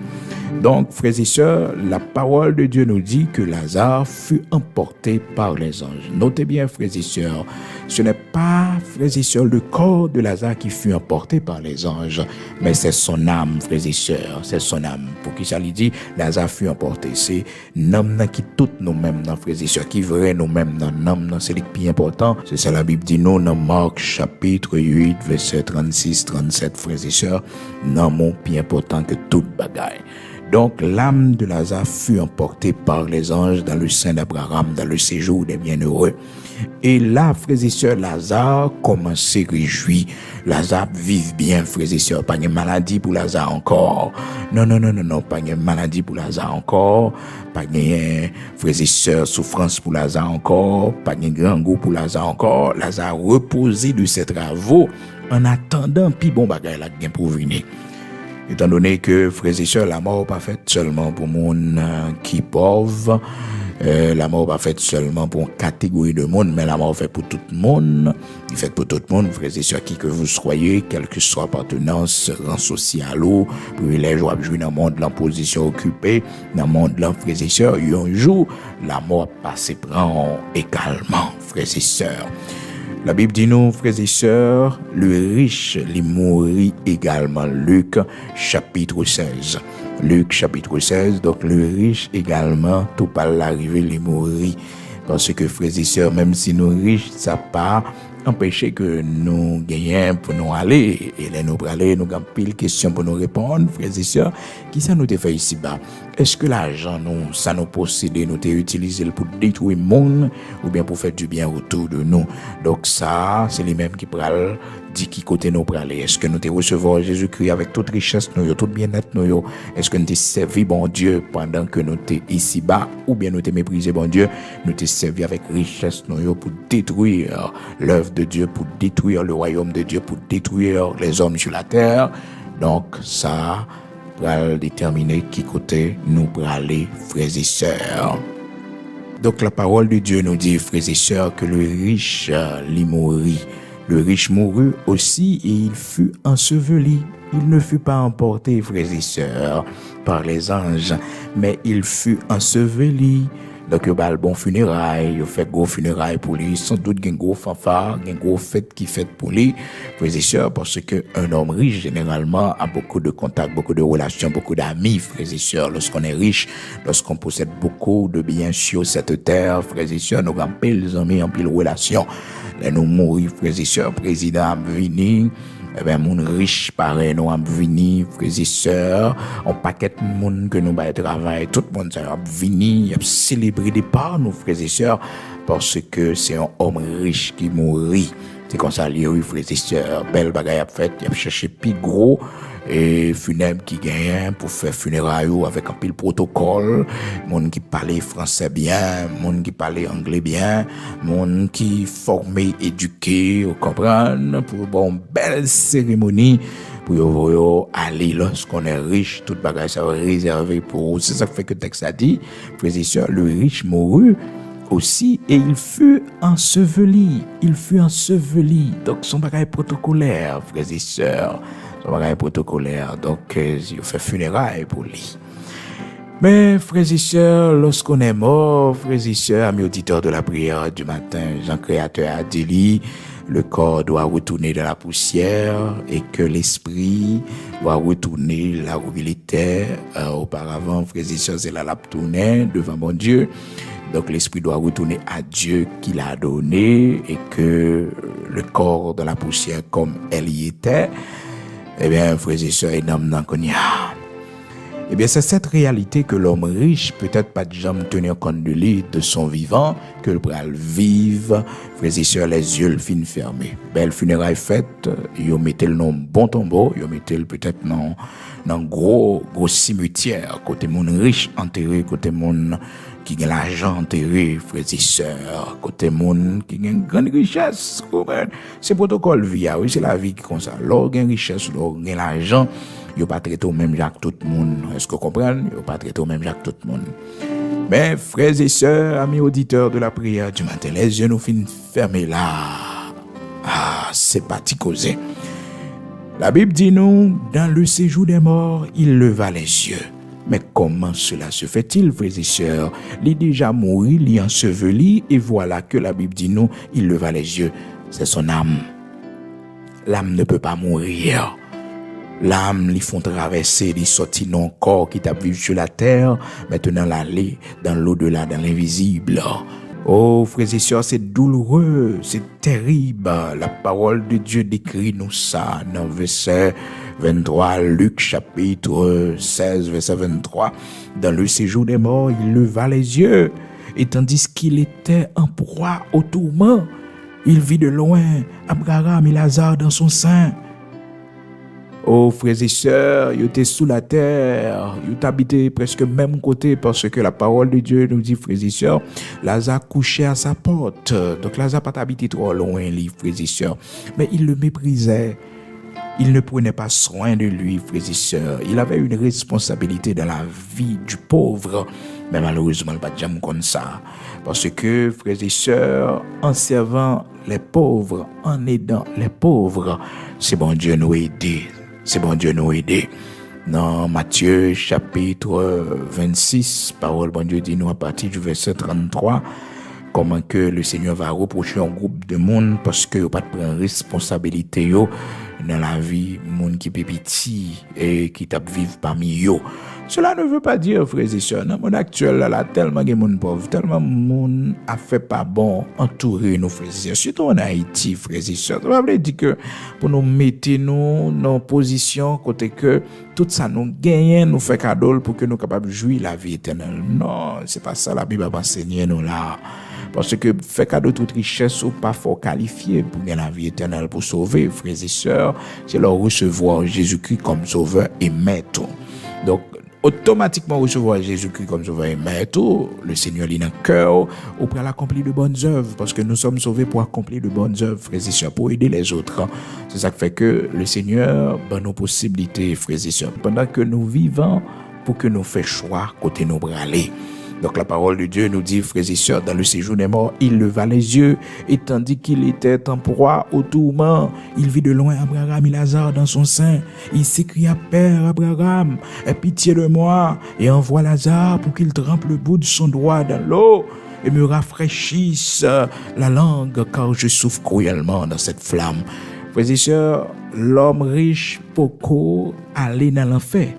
Donc, frères et sœurs, la parole de Dieu nous dit que Lazare fut emporté par les anges. Notez bien, frères et sœurs, ce n'est pas, frères et sœurs, le corps de Lazare qui fut emporté par les anges, mais c'est son âme, frères et sœurs, c'est son âme. Pour qui ça lui dit, Lazare fut emporté. C'est l'âme qui tout nous-mêmes, frères et sœurs, qui vrai nous-mêmes, l'âme, c'est le plus important. C'est ça la Bible dit nous dans Marc chapitre 8, verset 36, 37, frères et sœurs, l'âme plus important que toute bagaille. Donc l'âme de Lazare fut emportée par les anges dans le sein d'Abraham, dans le séjour des bienheureux. Et là, frères et sœurs, Lazare commence à réjouir. Lazare vive bien, frères et sœurs. Pas de maladie pour Lazare encore. Non, pas de maladie pour Lazare encore. Pas de frères et sœurs, souffrance pour Lazare encore. Pas de grand goût pour Lazare encore. Lazare reposé de ses travaux en attendant, puis bon bagay la gen pour venir. Étant donné que, frères et sœurs, la mort pas faite seulement pour monde qui pauvre, la mort pas faite seulement pour une catégorie de monde, mais la mort fait pour tout le monde. Il fait pour tout le monde, frères et sœurs, qui que vous soyez, quelle que soit appartenance, rang social ou privilège ou jouer dans le monde, la position occupée, dans le monde, frères et sœurs, un jour, la mort passe prend également, frères et sœurs. La Bible dit nous, frères et sœurs, le riche, il mourit également. Luc, chapitre 16. Luc, chapitre 16. Donc, le riche également, tout par l'arrivée, il mourit. Parce que, frères et sœurs, même si nous riches, ça pas empêcher que nous gagnions pour nous aller. Et là, nous aller, nous avons pile questions pour nous répondre, frères et sœurs. Qui ça nous te fait ici-bas? Est-ce que l'argent, nous, ça nous possède, nous t'es utilisé pour détruire le monde ou bien pour faire du bien autour de nous? Donc ça, c'est les mêmes qui pral dit qui côté nous pral aller. Est-ce que nous te recevons Jésus-Christ avec toute richesse, nous, tout bien-être, nous? Est-ce que nous t'es servi, bon Dieu, pendant que nous t'es ici-bas ou bien nous t'es méprisé, bon Dieu, nous t'es servi avec richesse, nous, pour détruire l'œuvre de Dieu, pour détruire le royaume de Dieu, pour détruire les hommes sur la terre? Donc ça va déterminer qui côté nous pour aller, frères et sœurs. Donc la parole de Dieu nous dit, frères et sœurs, que le riche l'y mourit. Le riche mourut aussi et il fut enseveli. Il ne fut pas emporté, frères et sœurs, par les anges, mais il fut enseveli. Donc, il y a le bon funérailles, il fait gros funérailles pour lui, sans doute il y a un gros fanfare, il y a une grosse fête qui fait pour lui, frères et sœurs, parce qu'un homme riche, généralement, a beaucoup de contacts, beaucoup de relations, beaucoup d'amis, frères et sœurs. Lorsqu'on est riche, lorsqu'on possède beaucoup de biens sur cette terre, frères et sœurs, nous avons pile amis, en pile relations. Là, nous mourir, frères et sœurs, président a venu, eh ben, moun riche pareil, nous avons venu, frères et sœurs, on paquet de monde que nous va travail, tout le monde a venu, a célébré des parts, nos frères et sœurs, parce que c'est un homme riche qui mourit. C'est comme ça, les frères et sœurs, belle bagaille a fait, il a cherché plus gros, et funèbre qui gagne pour faire funérailles avec un pile protocole, monde qui parlait français bien, monde qui parlait anglais bien, monde qui formé, éduqué, vous comprenez, pour bon belle cérémonie pour aller lorsqu'on est riche, toute bagage ça va réservé pour. C'est ça qui fait que le texte a dit, frères et sœurs, le riche mourut aussi et il fut enseveli. Il fut enseveli. Donc son bagage protocolaire, frères et sœurs. Son bagage protocolaire. Donc il fait funérailles pour lui. Mais frères et sœurs, lorsqu'on est mort, frères et sœurs, amis auditeurs de la prière du matin, Jean Créateur a dit, le corps doit retourner dans la poussière et que l'esprit doit retourner là où il était auparavant. Frères et sœurs, c'est là la tournée devant mon Dieu. Donc l'esprit doit retourner à Dieu qui l'a donné et que le corps dans la poussière comme elle y était, eh bien, frères et sœurs, eh bien, c'est cette réalité que l'homme riche, peut-être pas de jamais tenir compte de lui, de son vivant, que le bras vive, frères et sœurs, les yeux le fin fermés. Belle funéraille faite, ils mettaient le nom bon tombeau, ils mettaient peut-être dans gros cimetière, côté monde riche enterré, côté monde qui a l'argent enterré, frères et sœurs, côté monde qui a une grande richesse. C'est protocole vie, oui, c'est la vie qui comme ça. L'or a une richesse, l'or a l'argent, il pas traité au même genre que tout le monde. Est-ce que vous comprenez? Il pas traité au même genre que tout le monde. Mais frères et sœurs, amis auditeurs de la prière du matin, les yeux nous finissent fermés là. Ah, c'est pas causé. La Bible dit nous, dans le séjour des morts, il leva les yeux. Mais comment cela se fait-il, frères et sœurs? Il est déjà mort, il est enseveli, et voilà que la Bible dit nous, il leva les yeux. C'est son âme. L'âme ne peut pas mourir. L'âme, ils font traverser, ils sortent dans le corps qui t'a vécu sur la terre, maintenant l'aller dans l'au-delà, dans l'invisible. Oh, frères et sœurs, c'est douloureux, c'est terrible. La parole de Dieu décrit nous ça dans verset 23, Luc chapitre 16, verset 23. Dans le séjour des morts, il leva les yeux, et tandis qu'il était en proie au tourment, il vit de loin Abraham et Lazare dans son sein. Oh, frères et sœurs, ils étaient sous la terre, ils habitaient presque même côté parce que la parole de Dieu nous dit, frères et sœurs, Lazare couchait à sa porte. Donc Lazare pas habité trop loin, les frères et sœurs, mais il le méprisait. Il ne prenait pas soin de lui, frères et sœurs. Il avait une responsabilité dans la vie du pauvre, mais malheureusement, il n'a pas jamais comme ça. Parce que, frères et sœurs, en servant les pauvres, en aidant les pauvres, c'est bon Dieu nous aider. C'est bon Dieu nous aider. Dans Matthieu chapitre 26, parole bon Dieu dit nous à partir du verset 33, comment que le Seigneur va reprocher un groupe de monde parce que pas de prendre responsabilité yo dans la vie monde qui est petit et qui tape vivre parmi eux. Cela ne veut pas dire, frères et sœurs, dans le monde actuel, là, tellement de monde pauvre, tellement de monde a fait pas bon entourer nos frères et sœurs, surtout en Haïti, frères et sœurs. Ça veut dire que pour nous mettre nous dans position côté que tout ça nous gagne, nous fait cadeau pour que nous capables de jouir la vie éternelle. Non, c'est pas ça la Bible va enseigner nous là. Parce que fait cadeau toute richesse ou pas fort qualifié pour gagner la vie éternelle, pour sauver, frères et sœurs, c'est leur recevoir Jésus-Christ comme sauveur et maître. Donc, automatiquement recevoir Jésus-Christ comme sauveur et maître, le Seigneur lit dans le cœur, ou pour accomplir de bonnes œuvres, parce que nous sommes sauvés pour accomplir de bonnes œuvres, frères et sœurs, pour aider les autres. C'est ça qui fait que le Seigneur donne nos possibilités, frères et sœurs, pendant que nous vivons, pour que nous fassions choix côté nous aller. Donc la parole de Dieu nous dit, frères et sœurs, dans le séjour des morts, il leva les yeux, et tandis qu'il était en proie au tourment, il vit de loin Abraham et Lazare dans son sein. Il s'écria, Père Abraham, aie pitié de moi, et envoie Lazare pour qu'il trempe le bout de son doigt dans l'eau, et me rafraîchisse la langue, car je souffre cruellement dans cette flamme. Frères et sœurs, l'homme riche, beaucoup, allait dans l'enfer.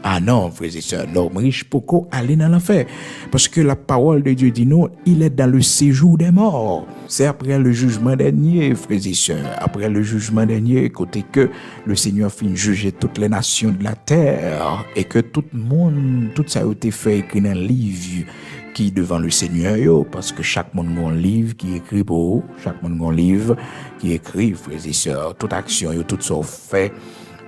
Ah non, frères et sœurs, l'homme riche, pourquoi aller dans l'enfer? Parce que la parole de Dieu dit non, il est dans le séjour des morts. C'est après le jugement dernier, frères et sœurs. Après le jugement dernier, côté que le Seigneur finit juger toutes les nations de la terre et que tout le monde, tout ça a été fait écrit dans un livre qui devant le Seigneur, yo, parce que chaque monde a un livre qui écrit pour eux, chaque monde a un livre qui écrit, frères et sœurs. Toute action, yo, tout ça fait.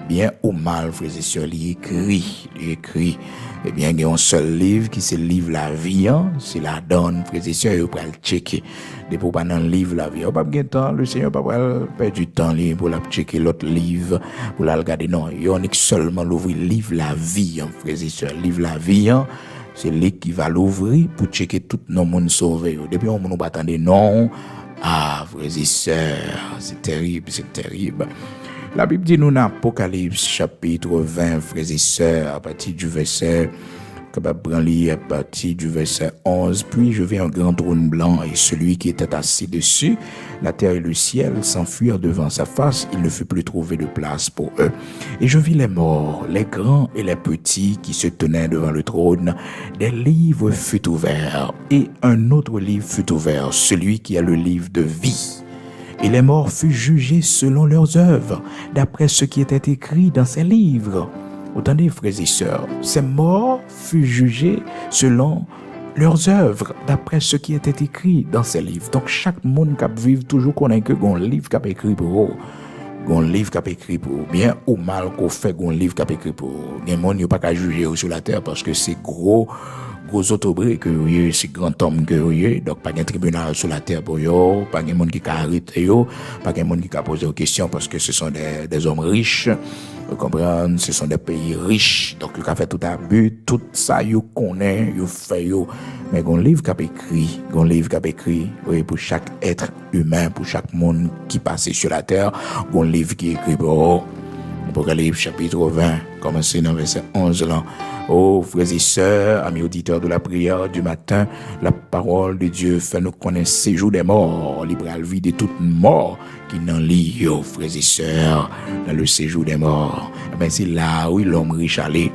Bien ou mal, frères et sœurs, il écrit. Eh bien, il y a un seul livre qui c'est le livre la vie, hein? C'est la donne, frères et sœurs, il faut le checker. Depuis pas dans le livre la vie, on pas de temps, le Seigneur pas perdre du temps pour la checker l'autre livre, pour la regarder. Non, il y a seulement l'ouvrir le livre la vie, hein, frères et sœurs, livre la vie, hein? C'est lui qui va l'ouvrir pour checker tout nos monde sauvé. Depuis on nous pas attendre non. Ah, frères et sœurs, c'est terrible, c'est terrible. La Bible dit nous dans Apocalypse chapitre 20, frères et sœurs, à partir du verset, à partir du verset 11, puis je vis un grand trône blanc et celui qui était assis dessus, la terre et le ciel s'enfuirent devant sa face, il ne fut plus trouvé de place pour eux. Et je vis les morts, les grands et les petits qui se tenaient devant le trône, des livres furent ouverts et un autre livre fut ouvert, celui qui a le livre de vie. Et les morts furent jugés selon leurs œuvres, d'après ce qui était écrit dans ces livres. Entendez, frères et sœurs, ces morts furent jugés selon leurs œuvres, d'après ce qui était écrit dans ces livres. Donc, chaque monde qui vit toujours connaît que un livre qui a écrit pour eux. Un livre qui a écrit pour bien ou mal qu'on fait, un livre qui a écrit pour eux. Il y a des gens qui ne peuvent pas juger sur la terre parce que c'est gros autobré que oui, c'est grand homme que oui, donc pas de tribunal sur la terre pour eux, pas de monde qui a arrêté eux, pas de monde qui a posé des questions parce que ce sont des hommes riches, vous comprenez, ce sont des pays riches, donc ils ont fait tout un but, tout ça ils connaissent, ils fait eux, mais un livre qui a écrit, oui, pour chaque être humain, pour chaque monde qui passe sur la terre, un livre qui est écrit pour eux. Apocalypse chapitre 20, commencez dans verset 11 là. Oh, frères et sœurs, amis auditeurs de la prière du matin, la parole de Dieu fait nous connaître ces jours des morts, libre à vie de toute mort qui n'en lie, oh, frères et sœurs, dans le séjour des morts. Ben, c'est là où l'homme riche allait.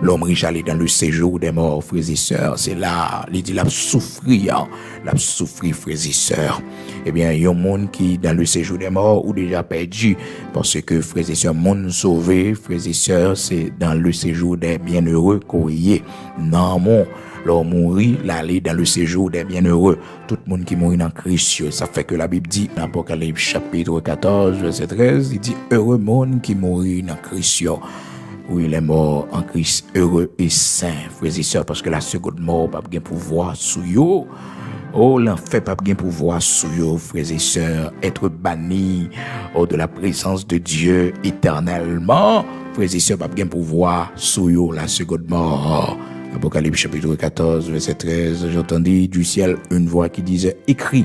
L'homme riche allait dans le séjour des morts, frères et sœurs. C'est là, il dit, l'a souffrir, frères et sœurs. Eh bien, il y a un monde qui, dans le séjour des morts, ou déjà perdu, parce que, frères et sœurs, monde sauvé, frères et sœurs, c'est dans le séjour des bienheureux qu'on y est. Non, mon, l'homme mourit, l'aller dans le séjour des bienheureux. Tout le monde qui mourit dans Christ, ça fait que la Bible dit, dans Apocalypse chapitre 14, verset 13, il dit, heureux monde qui mourit dans Christ. Oui, il est mort en Christ, heureux et saint, frères et sœurs, parce que la seconde mort n'a pas de pouvoir sur eux. Oh, l'enfer n'a pas de pouvoir sur eux, frères et sœurs, être banni de la présence de Dieu éternellement. Frères et sœurs, pas de pouvoir sur eux, la seconde mort. Apocalypse chapitre 14, verset 13, j'entendis du ciel une voix qui disait, écrit,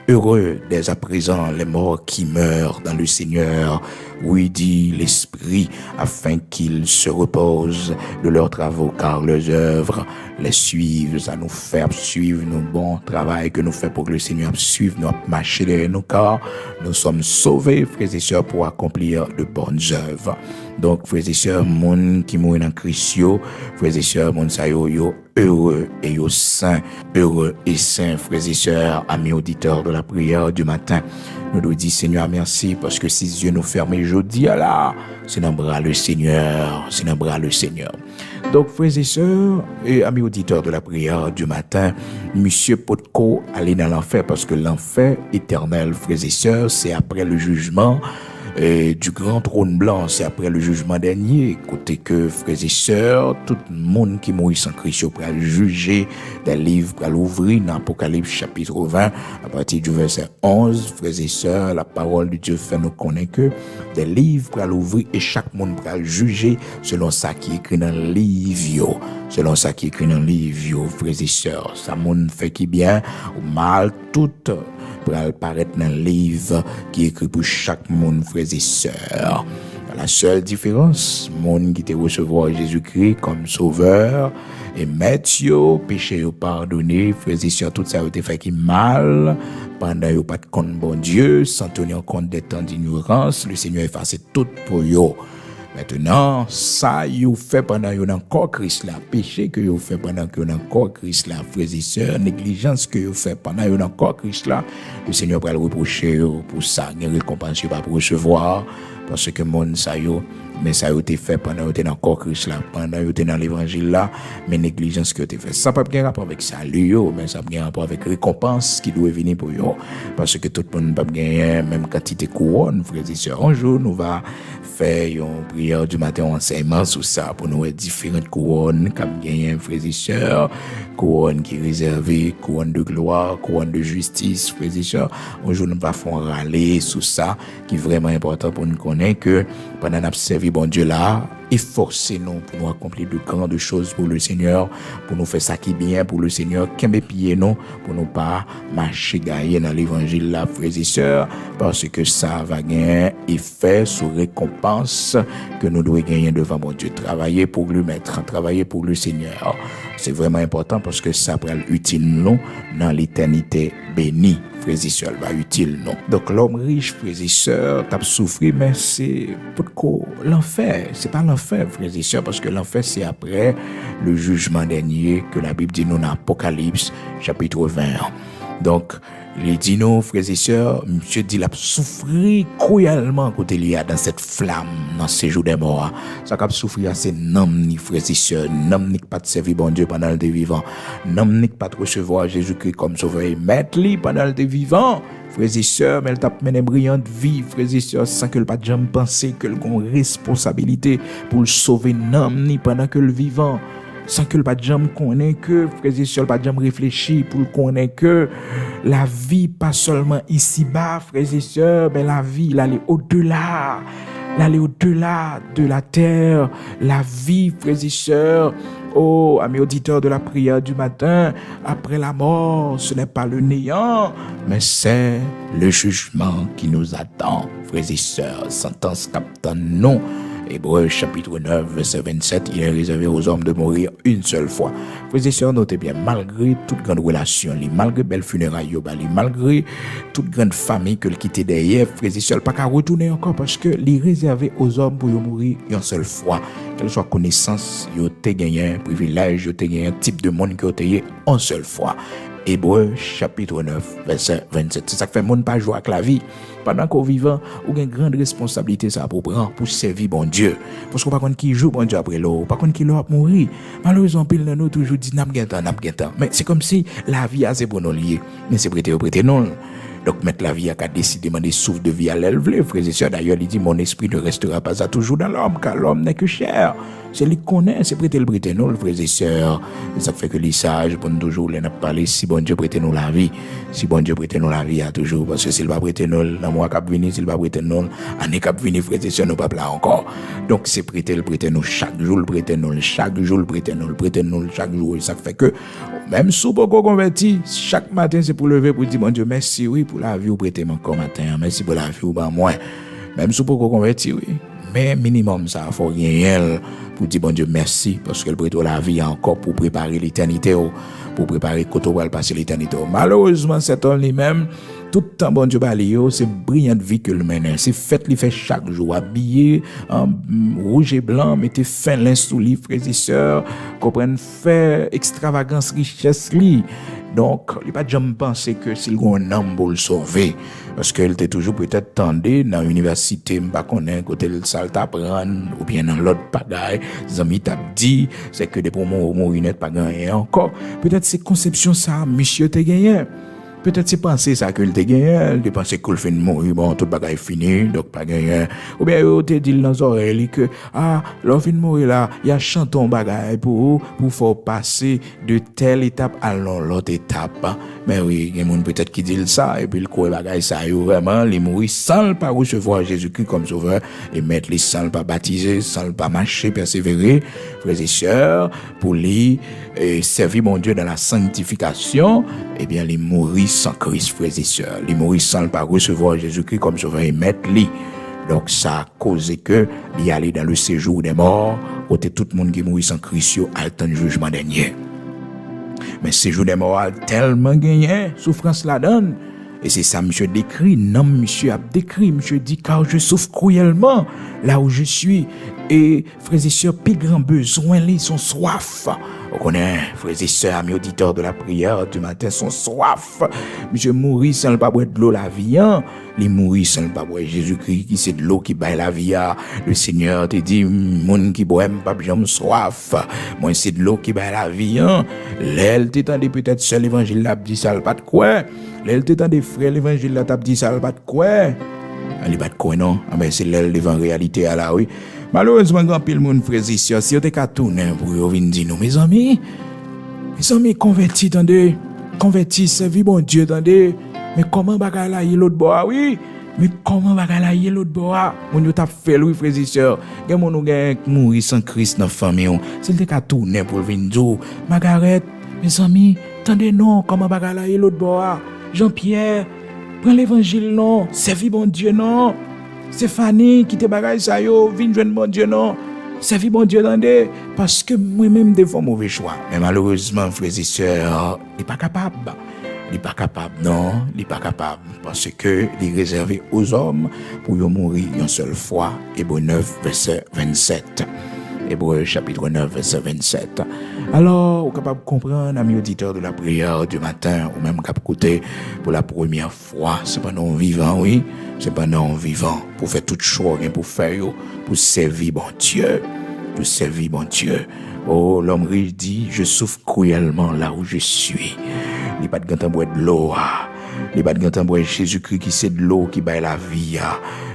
heureux dès à présent les morts qui meurent dans le Seigneur, oui dit l'Esprit, afin qu'ils se reposent de leurs travaux, car leurs œuvres les suivent. Ça nous fait suivre nos bons travail que nous faisons pour que le Seigneur suive, nous marcher derrière nous, car nous sommes sauvés, frères et sœurs, pour accomplir de bonnes œuvres. Donc, frères et sœurs, monde qui mourent dans Christ, frères et sœurs, monde ça yo heureux et yo saint, heureux et saint, frères et sœurs, amis auditeurs de la prière du matin. Nous devons dire, Seigneur, merci, parce que si Dieu nous ferme jeudi, là, c'est dans le bras le Seigneur, c'est dans le bras le Seigneur. Donc, frères et sœurs, et amis auditeurs de la prière du matin, Monsieur Potko allait dans l'enfer, parce que l'enfer éternel, frères et sœurs, c'est après le jugement du grand trône blanc, c'est après le jugement dernier. Côté que, frères et sœurs, tout le monde qui mourit sans Christ pour juger des livres, pour l'ouvrir dans Apocalypse chapitre 20, à partir du verset 11, frères et sœurs, la parole de Dieu fait nous connaître que des livres pour l'ouvrir et chaque monde pour juger selon ça qui est écrit dans le livre. Selon ça qui est écrit dans le livre, frères et sœurs, ça monde fait qui bien ou mal, tout pour apparaître dans le livre qui est écrit pour chaque monde, frères et sœurs. La seule différence, monde qui te recevoir Jésus-Christ comme sauveur et maître, péché pardonné, frères et sœurs, tout ça a été fait qui mal, pendant yo pas de compte bon Dieu, sans tenir compte des temps d'ignorance, le Seigneur a effacé tout pour yo. Maintenant, ça you fait pendant que vous avez encore Christ là, péché que vous fait pendant que vous avez encore Christ là, frères et sœurs, négligence que vous fait pendant que vous avez encore Christ là, le Seigneur va le reprocher pour ça, une récompense pas pour recevoir, parce que monde ça yo, mais ça a été fait pendant que vous avez encore Christ là, pendant que vous êtes dans l'évangile là, mais négligence que vous avez fait. Ça n'a pas de rapport avec salut, mais ça a un rapport avec récompense qui doit venir pour vous, parce que tout le monde n'a pas gagner même quantité couronne, frères et sœurs. Un jour, nous va faire une prière du matin, un enseignement sur ça, pour nous différentes couronnes, comme gagner, frères et sœurs, couronne qui est réservée, couronne de gloire, couronne de justice, frères et sœurs. Un jour, nous va faire râler sur ça, qui est vraiment important pour nous connaître que pendant notre servi bon Dieu là, efforcez-nous pour nous accomplir de grandes choses pour le Seigneur, pour nous faire ça qui est bien pour le Seigneur, qu'un pied nous, pour nous pas marcher gagner dans l'évangile là, frères et sœurs, parce que ça va gagner effet sur récompense que nous devons gagner devant mon Dieu. Travailler pour le Maître, travailler pour le Seigneur. C'est vraiment important parce que ça va être utile nous dans l'éternité bénie. Frères et sœurs, va utile non. Donc l'homme riche, frères et sœurs, tape souffrir, mais c'est pourquoi l'enfer, c'est pas l'enfer, frères et sœurs, parce que l'enfer c'est après le jugement dernier que la Bible dit nous dans Apocalypse chapitre 20. Donc il dit nous, frères et sœurs, monsieur dit l'a souffrir cruellement côté il y a dans cette flamme dans ces jours des morts. Ça cap souffrir c'est nom ni frères et sœurs, nom ni pas de servir bon Dieu pendant le vivant, nom ni pas de recevoir Jésus-Christ comme sauveur et maître li pendant le vivant. Frères et sœurs, mais elle t'a mené une brillante vie, frères et sœurs, sans que le pas jamais penser que le gon responsabilité pour le sauver nom ni pendant que le vivant. Sans que le pas jamais connaît que, frères et sœurs, pas jamais réfléchir pour connaître que la vie, pas seulement ici-bas, frères et sœurs, mais la vie, il allait au-delà. L'aller au-delà de la terre, la vie, frères et sœurs. Oh, amis auditeurs de la prière du matin, après la mort, ce n'est pas le néant, mais c'est le jugement qui nous attend, frères et sœurs. Sentence captain, non. Hébreux chapitre 9, verset 27, il est réservé aux hommes de mourir une seule fois. Frères et sœurs, notez bien, malgré toute grande relation, malgré belle funérailles, malgré toute grande famille que le quitte derrière, frères et sœurs, pas qu'à retourner encore parce que il est réservé aux hommes pour mourir une seule fois. Quelle soit connaissance, il a gagné un privilège, il a gagné un type de monde qui a gagné une seule fois. Hébreux chapitre 9, verset 27. C'est ça qui fait monde pas jouer avec la vie. Pendant qu'on vivant, on a une grande responsabilité ça pour prendre pour servir bon Dieu. Parce qu'on pas contre qui joue bon Dieu après l'eau, pas contre qui l'eau mourir. Malheureusement, pile nous toujours dit n'a pas temps. Mais c'est comme si la vie a c'est pour nous lier, mais c'est prêter non. Donc, mettre la vie à décider de souffle de vie à l'élever, frères et sœurs. D'ailleurs, il dit, mon esprit ne restera pas à toujours dans l'homme, car l'homme n'est que chair. C'est lui qui connaît, c'est prêter le prêter nous, frères et sœurs. Ça fait que les sages, pour nous toujours, les n'a parlé, si bon Dieu prête nous la vie. Si bon Dieu prête nous la vie, à toujours. Parce que s'il va prêter nous, dans le mois qui vient, s'il va prêter nous, année qui vient, frères et sœurs, nous pas là encore. Donc, c'est prêter nous chaque jour, le prêter nous, chaque jour, le prêter nous, chaque jour. Et ça fait que, même si vous pouvez convertir, chaque matin, c'est pour lever, pour dire, bon Dieu, merci, oui, pour la vie, vous prêtez encore matin. Merci pour la vie, ou ben moins. Même si vous pouvez convertir, oui. Mais minimum, ça, il faut rien pour dire, bon Dieu, merci, parce que le prêter la vie encore pour préparer l'éternité, pour préparer quand on va passer l'éternité. Malheureusement, cet homme lui-même, tout le temps, bon Dieu, c'est brillante vie que le mène. C'est fête, il fait chaque jour, habillé en rouge et blanc, mettez fin l'insouli, frères et sœurs, comprennent, fait extravagance, richesse, li. Donc, il n'y a pas de jamais penser que s'il y a un homme pour le sauver, parce qu'elle était toujours peut-être tendue dans l'université, je ne sais pas côté le salle t'apprendre, ou bien dans l'autre pagaille, les amis t'ont dit, c'est que des promos mourir net pas gagné encore. Peut-être c'est conception ça, monsieur t'a gagné. Peut-être c'est penser ça que le t'a gagné, de penser qu'il fait mourir, bon, tout bagaille fini, donc pas gagné. Ou bien, il te dit dans les oreilles que, l'on fin de mourir là, il y a chanton bagaille pour faire passer de telle étape à l'autre étape. Mais oui, il y a des gens peut-être qui disent ça, et puis le coup bagaille ça, vraiment, les mourir sans le pas recevoir Jésus-Christ comme sauveur, et mettre les sans le pas baptiser, sans le pas marcher, persévérer, frères et sœurs, pour les servir mon Dieu dans la sanctification, eh bien, les mourir sans Christ, frères et sœurs, les mourir sans le pas recevoir Jésus-Christ comme sauveur, et mettre les. Donc, ça a causé que, d'y aller dans le séjour des morts, côté tout le monde qui mourit sans Christ, a le jugement dernier. Mais séjour des morts a tellement gagné, souffrance la donne. Et c'est ça, monsieur décrit. Non, monsieur a décrit. Monsieur dit, car je souffre cruellement là où je suis. Et, frères et sœurs, plus grand besoin, ils sont soif. On connaît, frères et sœurs, amis auditeurs de la prière du matin, sont soif. Monsieur mourit sans le pas boire de l'eau la vie, hein. Les mourir sans le pas boire Jésus-Christ, qui c'est de l'eau qui baille la vie, hein. Le Seigneur te dit, moun qui boit, pas j'aime soif. Moi, c'est de l'eau qui baille la vie, hein. L'aile t'étendait peut-être seul l'évangile l'a dit ça, pas de quoi. L'aile t'étendait frère l'évangile l'a dit ça, pas de quoi. Elle pas de quoi, non. Ah, ben, c'est l'aile devant réalité, à la oui. Malheureusement, quand pile moun frères et sœurs, si on te ka tourner pour venir dire nous, mes amis, convertis, attendez, convertis, servis bon Dieu, attendez, mais comment bagay la yé l'autre bois, oui, mais comment bagay la yé l'autre bois, moun yo t'a fait, oui, frères et sœurs, gen moun nou gen mourir sans Christ dans famille, si on te ka tourner pour venir dire, Margaret, mes amis, attendez, non, comment bagay la yé l'autre bois, Jean-Pierre, prends l'évangile, non, servis bon Dieu, non. Stéphanie, qui te bagaille ça yo, vin joindre mon Dieu non. Servi bon Dieu attendez parce que moi-même des fois mauvais choix. Mais malheureusement frères et sœurs, il pas capable. Il pas capable non, il pas capable parce que il est réservé aux hommes pour y mourir une seule fois. Hébreux 9 verset 27. Hébreux chapitre 9 verset 27. Alors, vous êtes capable de comprendre, amis auditeurs de la prière du matin, ou même capable d'écouter pour la première fois, c'est pas non vivant, oui, c'est pas non vivant, pour faire toute chose, pour faire, pour servir bon Dieu, pour servir bon Dieu. Oh, l'homme riche dit, je souffre cruellement là où je suis. Il n'y a pas de gantan boire de l'eau, il n'y a pas de gantan boire Jésus-Christ qui c'est de l'eau qui baille la vie.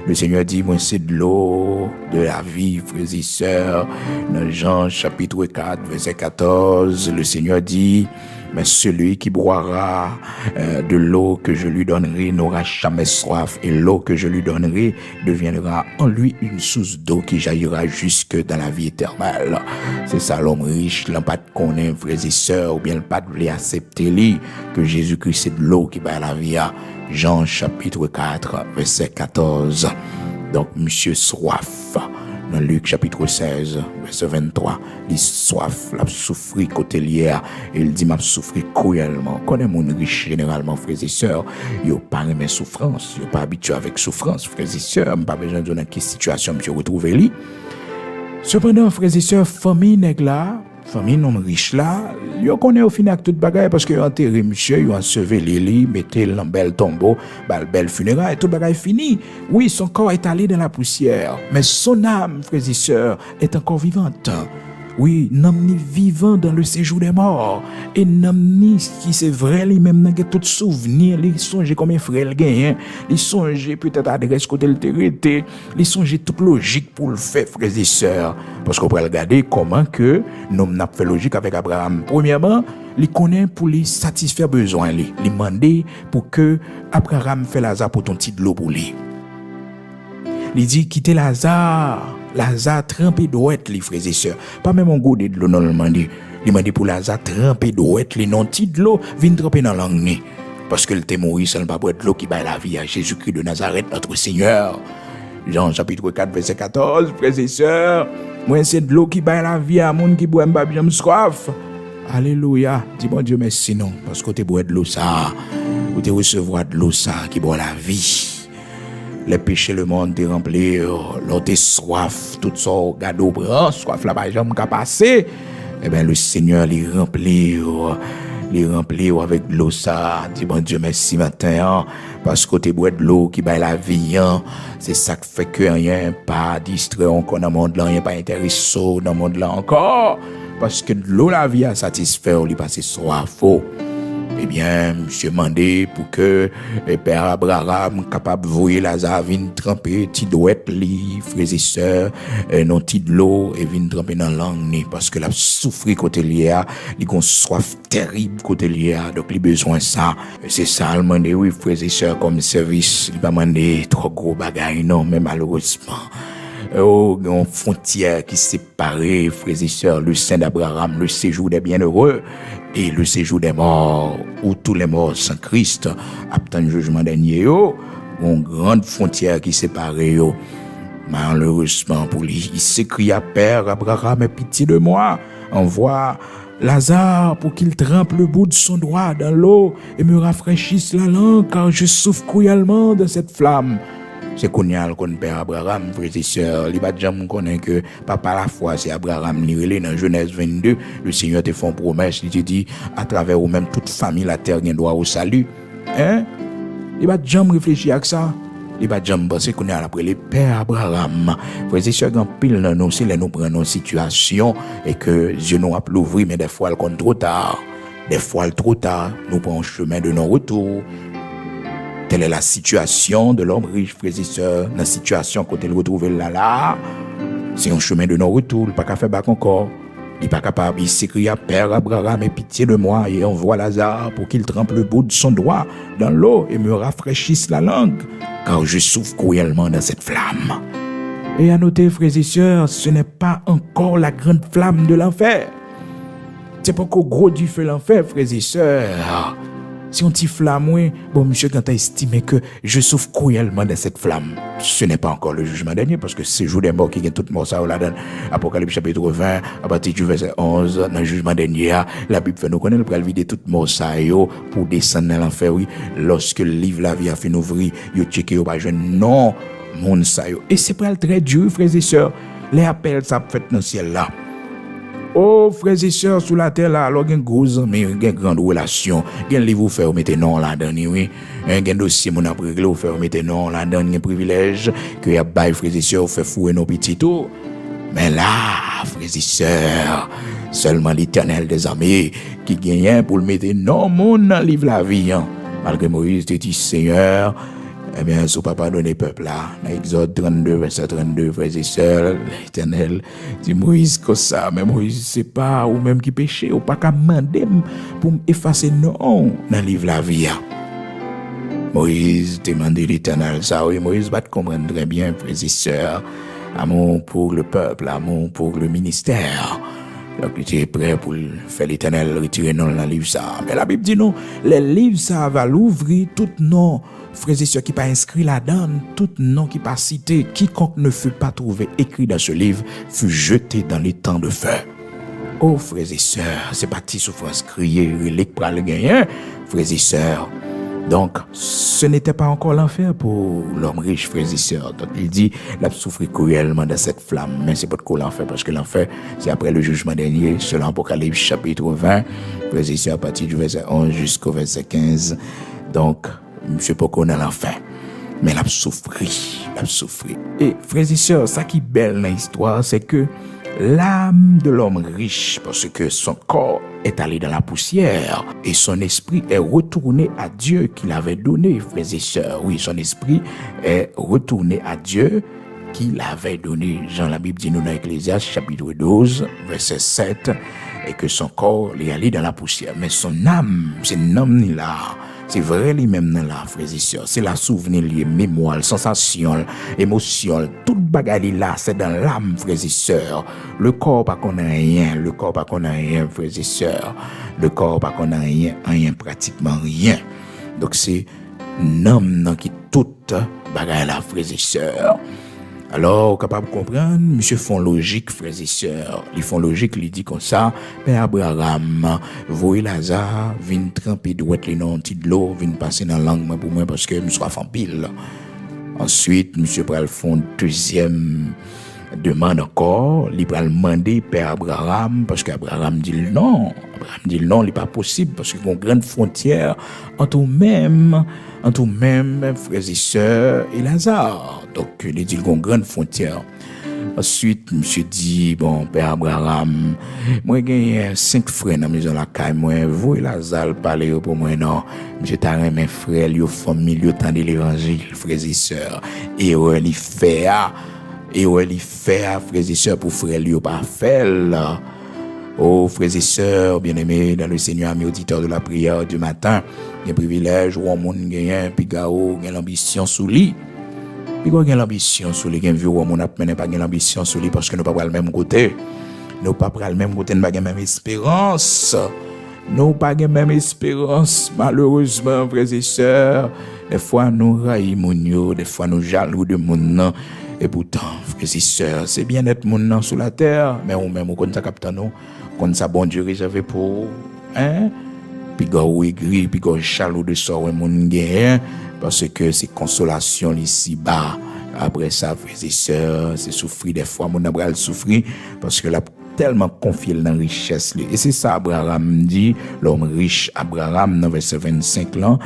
Le Seigneur dit, moi c'est de l'eau, de la vie, frères et sœurs. Dans Jean chapitre 4, verset 14, le Seigneur dit, mais celui qui boira de l'eau que je lui donnerai n'aura jamais soif, et l'eau que je lui donnerai deviendra en lui une source d'eau qui jaillira jusque dans la vie éternelle. C'est ça l'homme riche, l'homme pas de connaître, frères et sœurs, ou bien le pas de vouloir accepter lui, que Jésus-Christ c'est de l'eau qui va la vie. Jean chapitre 4, verset 14. Donc, monsieur soif, dans Luc chapitre 16, verset 23, il soif, l'a souffri côté lié, et il dit m'a souffri cruellement. Connaît mon riche généralement, frères et sœurs, yo pas aimé souffrance, yo pas habitué avec souffrance, frères et sœurs, pas besoin de dans quelle situation monsieur retrouver lui. Cependant, frères et sœurs, famille nèg là, famille non riche là, yo connaît au final toute bagaille parce que yo enterré monsieur, yo enseveli li, mettez dans bel tombeau, belle funérailles, tout bagaille fini. Oui, son corps est allé dans la poussière, mais son âme, frères et sœurs, est encore vivante. Oui, n'amni vivant dans le séjour des morts. Et n'amni qui c'est vrai, lui-même n'a tout souvenir, il songe combien frère il gagne, il songe peut-être adresse côté le territoire, il songe toute logique pour le faire, frères et sœurs. Parce qu'on peut regarder comment que nous n'a fait logique avec Abraham. Premièrement, il connaît pour lui satisfaire besoin, il demandé pour que Abraham fait Lazare pour ton petit de l'eau pour lui. Il dit quitter Lazare trempé d'ouette les frères et sœurs. Pas même un goût de l'eau non le demandé. Il m'a dit pour Lazare trempé d'ouette les non petit de l'eau vient tremper dans langue. Parce que le était mort ça ne pas boire de l'eau qui baille la vie à Jésus-Christ de Nazareth notre Seigneur. Jean chapitre 4 verset 14 frères et sœurs. Moi c'est de l'eau qui baille la vie à monde qui boit pas bien soif. Alléluia. Dis bon Dieu merci non parce que tu bois de l'eau ça. Ou tu recevoir de l'eau ça qui boit la vie. Les péchés le monde te remplir, l'autre soif, tout ça, gado bras, soif là-bas, j'aime qu'à passer. Eh bien, le Seigneur les remplit avec de l'eau ça. Dis bon Dieu merci matin, parce que tu bois de l'eau qui baille la vie, c'est ça qui fait que rien pas distrait encore dans le monde là, rien pas intéressant dans le monde là encore, parce que de l'eau la vie a satisfait, on lui passe soif. Eh bien, monsieur mandé pour que Père Abraham capable de voyer Lazare vin tremper ti douette li frères et sœurs non ti de l'eau et vin tremper dans langue parce que la souffrir côté lié il gon soif terrible côté lié donc il besoin ça c'est ça le mandé oui frères et sœurs comme service il pas mandé trop gros bagaille non mais malheureusement une frontière qui séparait, frères et sœurs, le sein d'Abraham, le séjour des bienheureux et le séjour des morts, où tous les morts sans Christ attendent le jugement dernier. Une grande frontière qui séparait. Malheureusement pour lui, il s'écria, Père Abraham, aie pitié de moi, envoie Lazare pour qu'il trempe le bout de son doigt dans l'eau et me rafraîchisse la langue, car je souffre cruellement de cette flamme. C'est qu'on y a le père Abraham, frères et sœurs. Les bâtiments connaissent que papa la foi, c'est Abraham. L'irélé dans Genèse 22, le Seigneur te fait une promesse. Il te dit, à travers vous-même, toute famille, la terre, il doit au salut. Hein? Les bâtiments réfléchissent à ça. Les bâtiments pensent qu'on est après les pères Abraham. Frères et sœurs, quand pile dans nous, c'est là nous prenons une situation et que Dieu nous a l'ouvrir, mais des fois, elle compte trop tard. Des fois, trop tard, nous prenons un chemin de non-retour. Telle est la situation de l'homme riche, frères et sœurs. La situation quand il retrouve là, c'est un chemin de non-retour. Il n'est pas qu'à faire bac encore. Il n'est pas capable. Il s'écria, Père Abraham, aie pitié de moi et envoie Lazare pour qu'il trempe le bout de son doigt dans l'eau et me rafraîchisse la langue, car je souffre cruellement dans cette flamme. Et à noter, frères et sœurs, ce n'est pas encore la grande flamme de l'enfer. C'est pas encore gros du feu l'enfer, frères et sœurs. Si on t'y flamme, oui, bon, monsieur, quand tu as estimé que je souffre cruellement de cette flamme, ce n'est pas encore le jugement dernier, parce que c'est le jour des morts qui gagne toute mort, ça, là, dans Apocalypse chapitre 20, à partir du verset 11, dans le jugement dernier, la Bible fait nous connaître, pour vider toute mort, ça, pour descendre dans l'enfer, oui, lorsque le livre la vie a fait ouvrir, yo checké, yo pas jeune, non, mon ça, yo. Et c'est pas le très dur, frères et sœurs, les appels, ça fait dans le ciel là. Oh, frères et sœurs, sous la terre là, alors il y a une grosse amie, il y a une grande relation, il y a un livre où faire mettre non là-dedans, oui. Il y a un dossier mon après où faire mettre non là-dedans, il y a un privilège que y a bail frères et sœurs fait fouer nos petits tout. Mais là, frères et sœurs, seulement l'Éternel des armées qui gagne pour le mettre non mon dans livre la vie. Malgré Moïse te dit Seigneur, eh bien, sous papa donné peuple là, dans Exode 32, verset 32, frères et sœurs, l'Éternel dit Moïse comme ça, mais Moïse c'est pas ou même qui péché, ou pas qu'à demander pour effacer non dans le livre la vie. Moïse demandait l'Éternel ça, oui, Moïse va te comprendre très bien, frères et sœurs, amour pour le peuple, amour pour le ministère. Donc, il était prêt pour faire l'Éternel retirer non dans le livre ça. Mais la Bible dit non, les livres ça va l'ouvrir, tout nom, frères et sœurs qui pas inscrit là-dedans, tout nom qui pas cité, quiconque ne fut pas trouvé écrit dans ce livre fut jeté dans les temps de feu. Oh, frères et sœurs, c'est parti souffrance crier, relique pour le gagner, frères et sœurs. Donc, ce n'était pas encore l'enfer pour l'homme riche, frères et sœurs. Donc, il dit, l'a souffert cruellement dans cette flamme. Mais c'est pas de quoi l'enfer, parce que l'enfer, c'est après le jugement dernier, selon Apocalypse chapitre 20, frères et sœurs, à partir du verset 11 jusqu'au verset 15. Donc, monsieur pas qu'on a l'enfer. Mais l'a souffert. Et, frères et sœurs, ça qui est belle dans l'histoire, c'est que l'âme de l'homme riche, parce que son corps est allé dans la poussière et son esprit est retourné à Dieu qu'il avait donné, frères et sœurs. Oui, son esprit est retourné à Dieu qu'il avait donné. Jean, la Bible dit nous dans Ecclésiaste chapitre 12, verset 7, et que son corps est allé dans la poussière. Mais son âme, c'est un homme là. C'est vrai lui-même dans la frères et sœurs. C'est la souvenir lié, mémoire, sensation, émotion, toute bagarre là, c'est dans l'âme, frères et sœurs. Le corps pas qu'on a rien, frères et sœurs. Le corps pas qu'on a rien, pratiquement rien. Donc c'est un homme qui toute bagarre là, frères et sœurs. Alors, capable de comprendre, monsieur font logique, frères et sœurs. Ils font logique, ils dit comme ça, Père Abraham, voyez Lazare, vient tremper de les noms de l'eau, vient passer dans la langue pour moi parce que je suis en pile. Ensuite, monsieur pral font deuxième demande encore, il pral demander Père Abraham, parce qu'Abraham dit non. Abraham dit non, il n'est pas possible parce qu'il y a une grande frontière entre nous-mêmes, frères et sœurs, et Lazare. Donc, il dit qu'il y a une grande frontière. Ensuite, monsieur dit, bon, Père Abraham, moi, j'ai 5 frères dans la maison de la caille, moi, vous et Lazare, parlez pour moi, non. Monsieur Tarin, mes frères, les familles, les temps de l'évangile, frères et sœurs, et ouais, il fait, frères et sœurs, pour frères, lui, pas fait, là. Oh, frères et sœurs, bien-aimés, dans le Seigneur, mes auditeurs de la prière du matin, il y a un privilège où on monde gagne, puis gao, gagne l'ambition sous lui. Puis gagne l'ambition sous lui, gagne vieux où on n'a pas l'ambition sous lui parce que nous pas le même côté. Nous pas le même côté, nous pas la même espérance. Nous pas la même espérance, malheureusement, frères et sœurs. Des fois, nous raillons, des fois, nous jaloux de mon. Et pourtant, frères et sœurs, c'est bien d'être mon sur la terre, mais on même, on connaît ça, capitaine, nous. Quand ça bon Dieu réservé pour puis go aigri puis go chalou de sort mon gain parce que c'est consolation ici bas. Après ça, frères et sœurs, c'est souffrir des fois mon abral souffrir parce que là tellement confié dans la richesse et c'est ça Abraham dit, l'homme riche Abraham dans verset 25 là.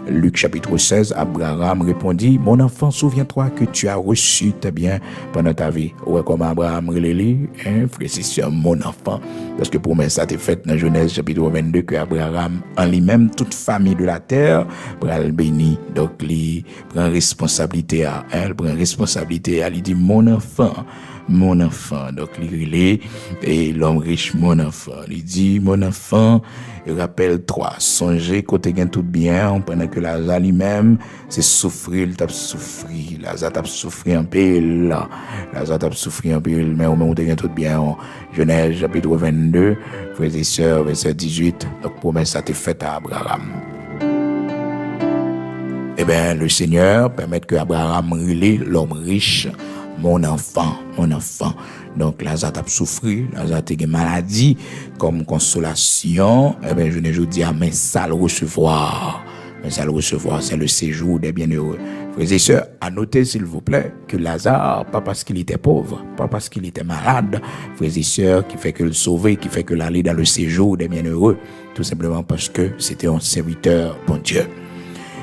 Luc chapitre 16, Abraham répondit, mon enfant, souviens-toi que tu as reçu tes biens pendant ta vie. Ouais, comme Abraham relève, frère, c'est sûr, mon enfant. Parce que pour moi, ça a été fait dans Genèse chapitre 22, que Abraham, en lui-même, toute famille de la terre, prend le béni. Donc, il prend responsabilité à elle, il dit, mon enfant. Donc, il et l'homme riche, mon enfant. Il dit, mon enfant, rappelle-toi, songez côté gain tout bien, pendant que Lazare lui-même, c'est souffrir, il t'a souffri. Lazare t'a souffri un peu, là. Mais au moment où t'es gain tout bien, Genèse chapitre 22, frères et sœurs, verset 18, donc promesse ça t'est faite à Abraham. Eh bien, le Seigneur permet que Abraham relève l'homme riche, mon enfant. Donc, Lazare a souffert, Lazare a une maladie comme consolation. Eh bien, je ne dis à mais ça le recevoir, c'est le séjour des bienheureux. Frères et sœurs, à noter, s'il vous plaît, que Lazare, pas parce qu'il était pauvre, pas parce qu'il était malade, frères et sœurs, qui fait que le sauver, qui fait que l'aller dans le séjour des bienheureux, tout simplement parce que c'était un serviteur, bon Dieu.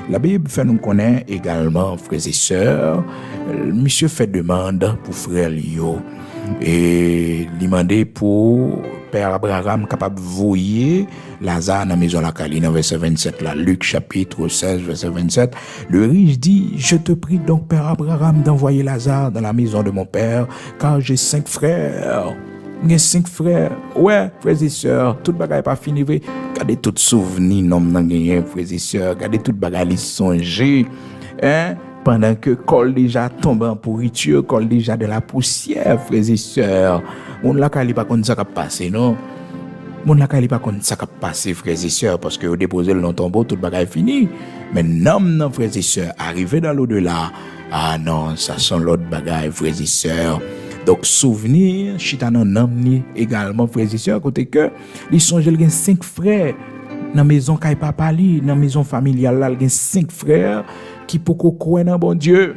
La Bible fait nous connaître également, frères et sœurs, monsieur fait demande pour frère Lio et demander pour Père Abraham capable de voyer Lazare dans la maison la Caline, dans verset 27, là, Luc chapitre 16, verset 27. Le riche dit, je te prie donc, Père Abraham, d'envoyer Lazare dans la maison de mon père, car j'ai 5 frères. J'ai 5 frères. Ouais, frères et sœurs, toute bagaille pas fini. Gardez tout souvenir, non, frères et sœurs, gardez toute bagaille songer. pendant que col déjà tombe en pourriture, col déjà de la poussière, frères et sœurs. Moun la ka li pa konn ça ka passer, non? Moun la ka li pa konn ça ka passer, frères et sœurs, parce que vous déposez le tombeau, tout bagay fini. Mais non, frères et sœurs, arrivé dans l'au-delà, ah non, ça sont l'autre bagay, frères et sœurs. Donc, souvenir, chita nan nam ni également, frères et sœurs, côté que, li songe l gen 5 frères, dans maison kay papa li, dans maison familiale là, l gen 5 frères, qui poko kwen nan bon Dieu.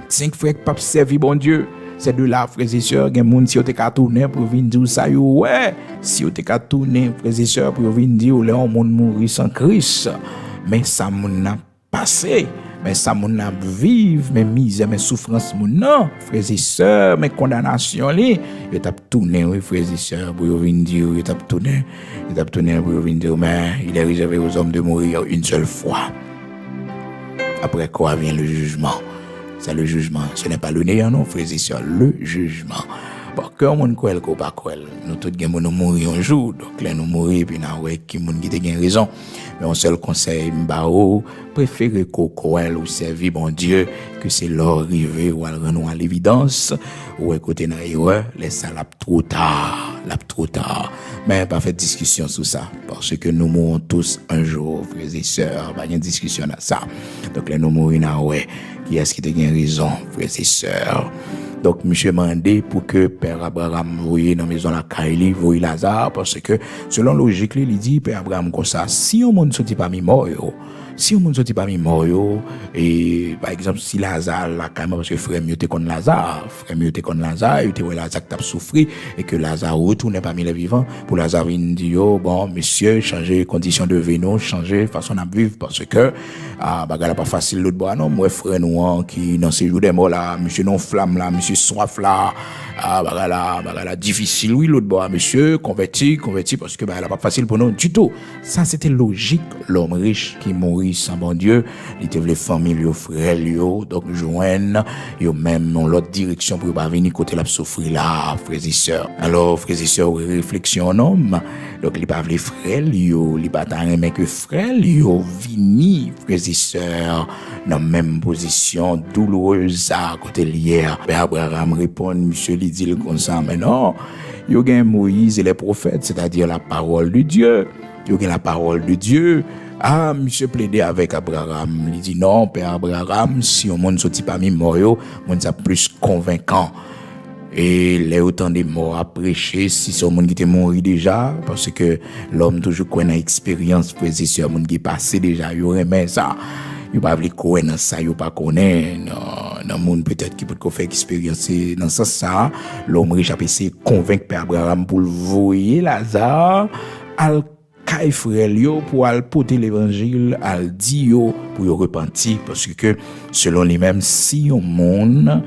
5 frères qui pap servi bon Dieu. C'est de là, frères et sœurs, gen moun si yo te ka tourner pour venir dire ça yo, ouais, si yo te ka tourner, frères et sœurs, pour venir dire, le moun mouri sans Christ. Mais ça moun n'a passé. Mais ça moun n'a vive, mais misère, mais souffrance moun non, frères et sœurs, mais condamnation li, yo tap tourner, oui, frères et sœurs, pour venir dire, yo tap tourner pour venir dire, mais il est réservé aux hommes de mourir une seule fois. Après quoi vient le jugement? C'est le jugement. Ce n'est pas le néant, non, frères et sœurs, le jugement. Bon, quand on croit qu'on pas croit, nous tous nous mourir un jour. Donc là, nous mourir, puis nous avons qui moun qui te raison. Mais un seul conseil, m'bao, préférez qu'on croit ou servir bon Dieu, que c'est l'heure arrivée ou alors nous à l'évidence, ou écouter dans l'erreur, laisse ça trop tard. Mais pas fait discussion sur ça, parce que nous mourons tous un jour, frères et sœurs, pas de discussion à ça. Donc là, nous mourons là, ouais. Qui est-ce qui te gagne raison, frères et sœurs? Donc, monsieur mandé pour que Père Abraham voyait dans la maison la Kaili, voyait Lazare, parce que, selon logique, il dit, Père Abraham, comme ça, si on ne sortit pas mi mort, et, par exemple, si Lazare, là, quand même, parce que frère mieux te connaît Lazare, il te voit Lazare qui t'a souffert, et que Lazare retourne parmi les vivants, pour Lazare, il dit, bon, monsieur, changer conditions de vie, non, changer façon de vivre, parce que, bagala pas facile l'autre bois, non, moi, frère, nous, qui, dans ces jours des morts, là, monsieur non flamme, là, monsieur soif, là, bagala difficile, oui, l'autre bois, monsieur, converti, parce que, bagala pas facile pour nous, du tout. Ça, c'était logique, l'homme riche qui mourit sans bon Dieu, il était les familles, les frères, donc joignent, yo même dans l'autre direction pour pas venir côté la souffrir là, frères et sœurs. Alors, frères et sœurs, réflexion en homme, donc il pas les frères, il pas tant mais que frères, vini, frères et sœurs, dans même position douloureuse à côté hier. Père Abraham répond, monsieur, il dit comme ça, mais non, yo gen Moïse et les prophètes, c'est-à-dire la parole de Dieu. Yo gen la parole de Dieu. Ah, monsieur plaidé avec Abraham. Il dit non, Père Abraham, si on monde sorti parmi mort, on ça plus convaincant. Et les autant des morts à prêcher, si c'est un monde qui était mort déjà, parce que l'homme toujours connaît l'expérience, frères et sœurs, monde qui passé déjà, il remet ça. Il pas veut connaître ça, il pas connaît. Non, monde peut-être qui peut faire expérience dans ça, l'homme riche a essayé de convaincre Père Abraham pour le voyer Lazare al kay frère yo pour al porter l'évangile al di yo pour yo repentir parce que selon lui-même si on monde